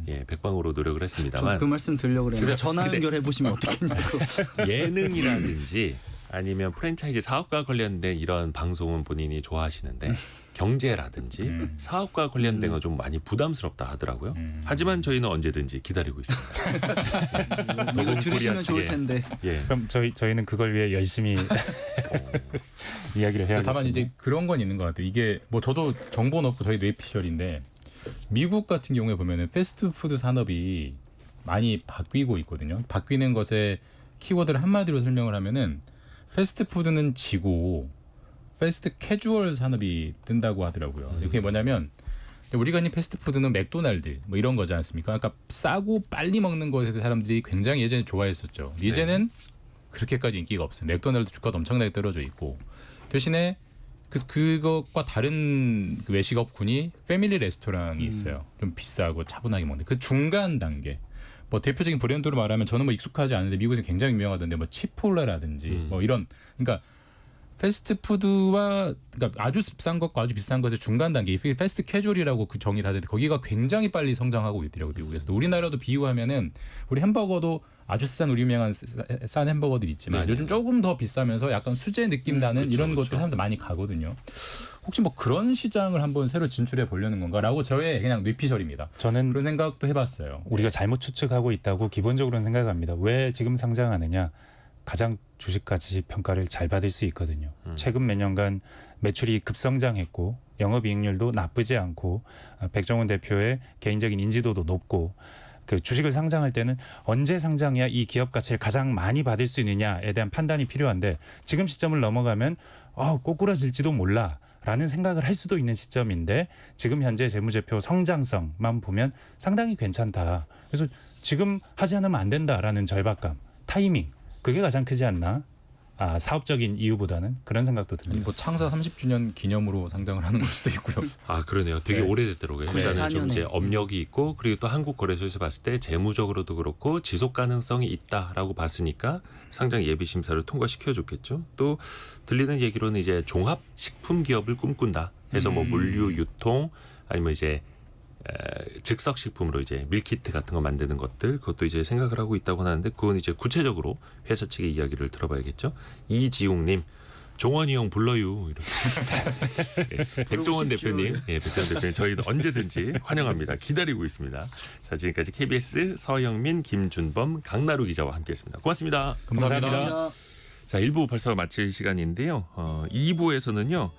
A: 백방으로 노력을 했습니다만
E: 그 말씀 드리려고 그랬는데 전화 연결해 보시면 어떻겠냐고.
A: 예능이라든지 아니면 프랜차이즈 사업과 관련된 이런 방송은 본인이 좋아하시는데 경제라든지 사업과 관련된 건 좀 많이 부담스럽다 하더라고요. 하지만 저희는 언제든지 기다리고 있습니다.
E: 이거 들으시면 좋을 텐데.
A: 예.
G: 그럼 저희는 그걸 위해 열심히 이야기를 해야.
F: 다만 이제 그런 건 있는 것 같아요. 이게 뭐 저도 정보는 없고 저희 뇌피셜인데 미국 같은 경우에 보면은 패스트푸드 산업이 많이 바뀌고 있거든요. 바뀌는 것에 키워드를 한마디로 설명을 하면은 패스트푸드는 지고 패스트 캐주얼 산업이 뜬다고 하더라고요. 이게 뭐냐면 우리가 있는 패스트푸드는 맥도날드 뭐 이런 거지 않습니까? 그러니까 싸고 빨리 먹는 것에 사람들이 굉장히 예전에 좋아했었죠. 이제는 그렇게까지 인기가 없어요. 맥도날드 주가도 엄청나게 떨어져 있고 대신에 그것과 다른 그 외식업군이 패밀리 레스토랑이 있어요. 좀 비싸고 차분하게 먹는 그 중간 단계. 뭐 대표적인 브랜드로 말하면 저는 뭐 익숙하지 않은데 미국에서 굉장히 유명하던데 뭐 치폴레라든지 뭐 이런 그러니까 패스트푸드와 그러니까 아주 싼 것과 아주 비싼 것의 중간 단계 패스트 캐주얼이라고 그 정의를 하는데 거기가 굉장히 빨리 성장하고 있더라고요. 미국에서. 우리나라도 비유하면은 우리 햄버거도 아주 싼 우리 유명한 싼 햄버거들이 있지만 요즘 조금 더 비싸면서 약간 수제 느낌 나는 이런 것들 사람들 많이 가거든요. 혹시 뭐 그런 시장을 한번 새로 진출해 보려는 건가라고 저의 그냥 뇌피셜입니다.
G: 저는
F: 그런 생각도 해봤어요.
G: 우리가 잘못 추측하고 있다고 기본적으로는 생각합니다. 왜 지금 상장하느냐? 가장 주식가치 평가를 잘 받을 수 있거든요. 최근 몇 년간 매출이 급성장했고 영업이익률도 나쁘지 않고 백종원 대표의 개인적인 인지도도 높고 그 주식을 상장할 때는 언제 상장해야 이 기업 가치를 가장 많이 받을 수 있느냐에 대한 판단이 필요한데 지금 시점을 넘어가면 꼬꾸라질지도 몰라라는 생각을 할 수도 있는 시점인데 지금 현재 재무제표 성장성만 보면 상당히 괜찮다. 그래서 지금 하지 않으면 안 된다라는 절박감, 타이밍 그게 가장 크지 않나? 사업적인 이유보다는 그런 생각도
F: 아니
G: 듭니다.
F: 뭐 창사 30주년 기념으로 상장을 하는 걸 수도 있고요.
A: 아 그러네요. 되게
F: 네.
A: 오래됐더라고요. 일단은 좀
E: 94년에.
A: 이제 업력이 있고 그리고 또 한국거래소에서 봤을 때 재무적으로도 그렇고 지속 가능성이 있다라고 봤으니까 상장 예비 심사를 통과시켜줬겠죠. 또 들리는 얘기로는 이제 종합 식품 기업을 꿈꾼다. 해서 뭐 물류, 유통 아니면 이제 즉석 식품으로 이제 밀키트 같은 거 만드는 것들 그것도 이제 생각을 하고 있다고 하는데 그건 이제 구체적으로 회사 측의 이야기를 들어봐야겠죠. 이지웅님 종원이 형 불러요. 이렇게. 예, 백종원 대표님, 백종원 대표님 저희도 언제든지 환영합니다. 기다리고 있습니다. 자 지금까지 KBS 서영민, 김준범, 강나루 기자와 함께했습니다. 고맙습니다.
F: 감사합니다.
A: 자 1부 벌써 마칠 시간인데요. 2부에서는요.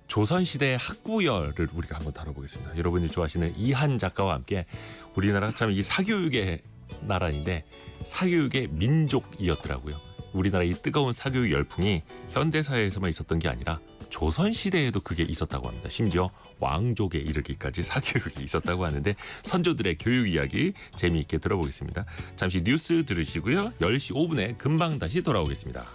A: 조선시대의 학구열을 우리가 한번 다뤄보겠습니다. 여러분이 좋아하시는 이한 작가와 함께 우리나라가 참 이 사교육의 나라인데 사교육의 민족이었더라고요. 우리나라 이 뜨거운 사교육 열풍이 현대사회에서만 있었던 게 아니라 조선시대에도 그게 있었다고 합니다. 심지어 왕족에 이르기까지 사교육이 있었다고 하는데 선조들의 교육 이야기 재미있게 들어보겠습니다. 잠시 뉴스 들으시고요. 10시 5분에 금방 다시 돌아오겠습니다.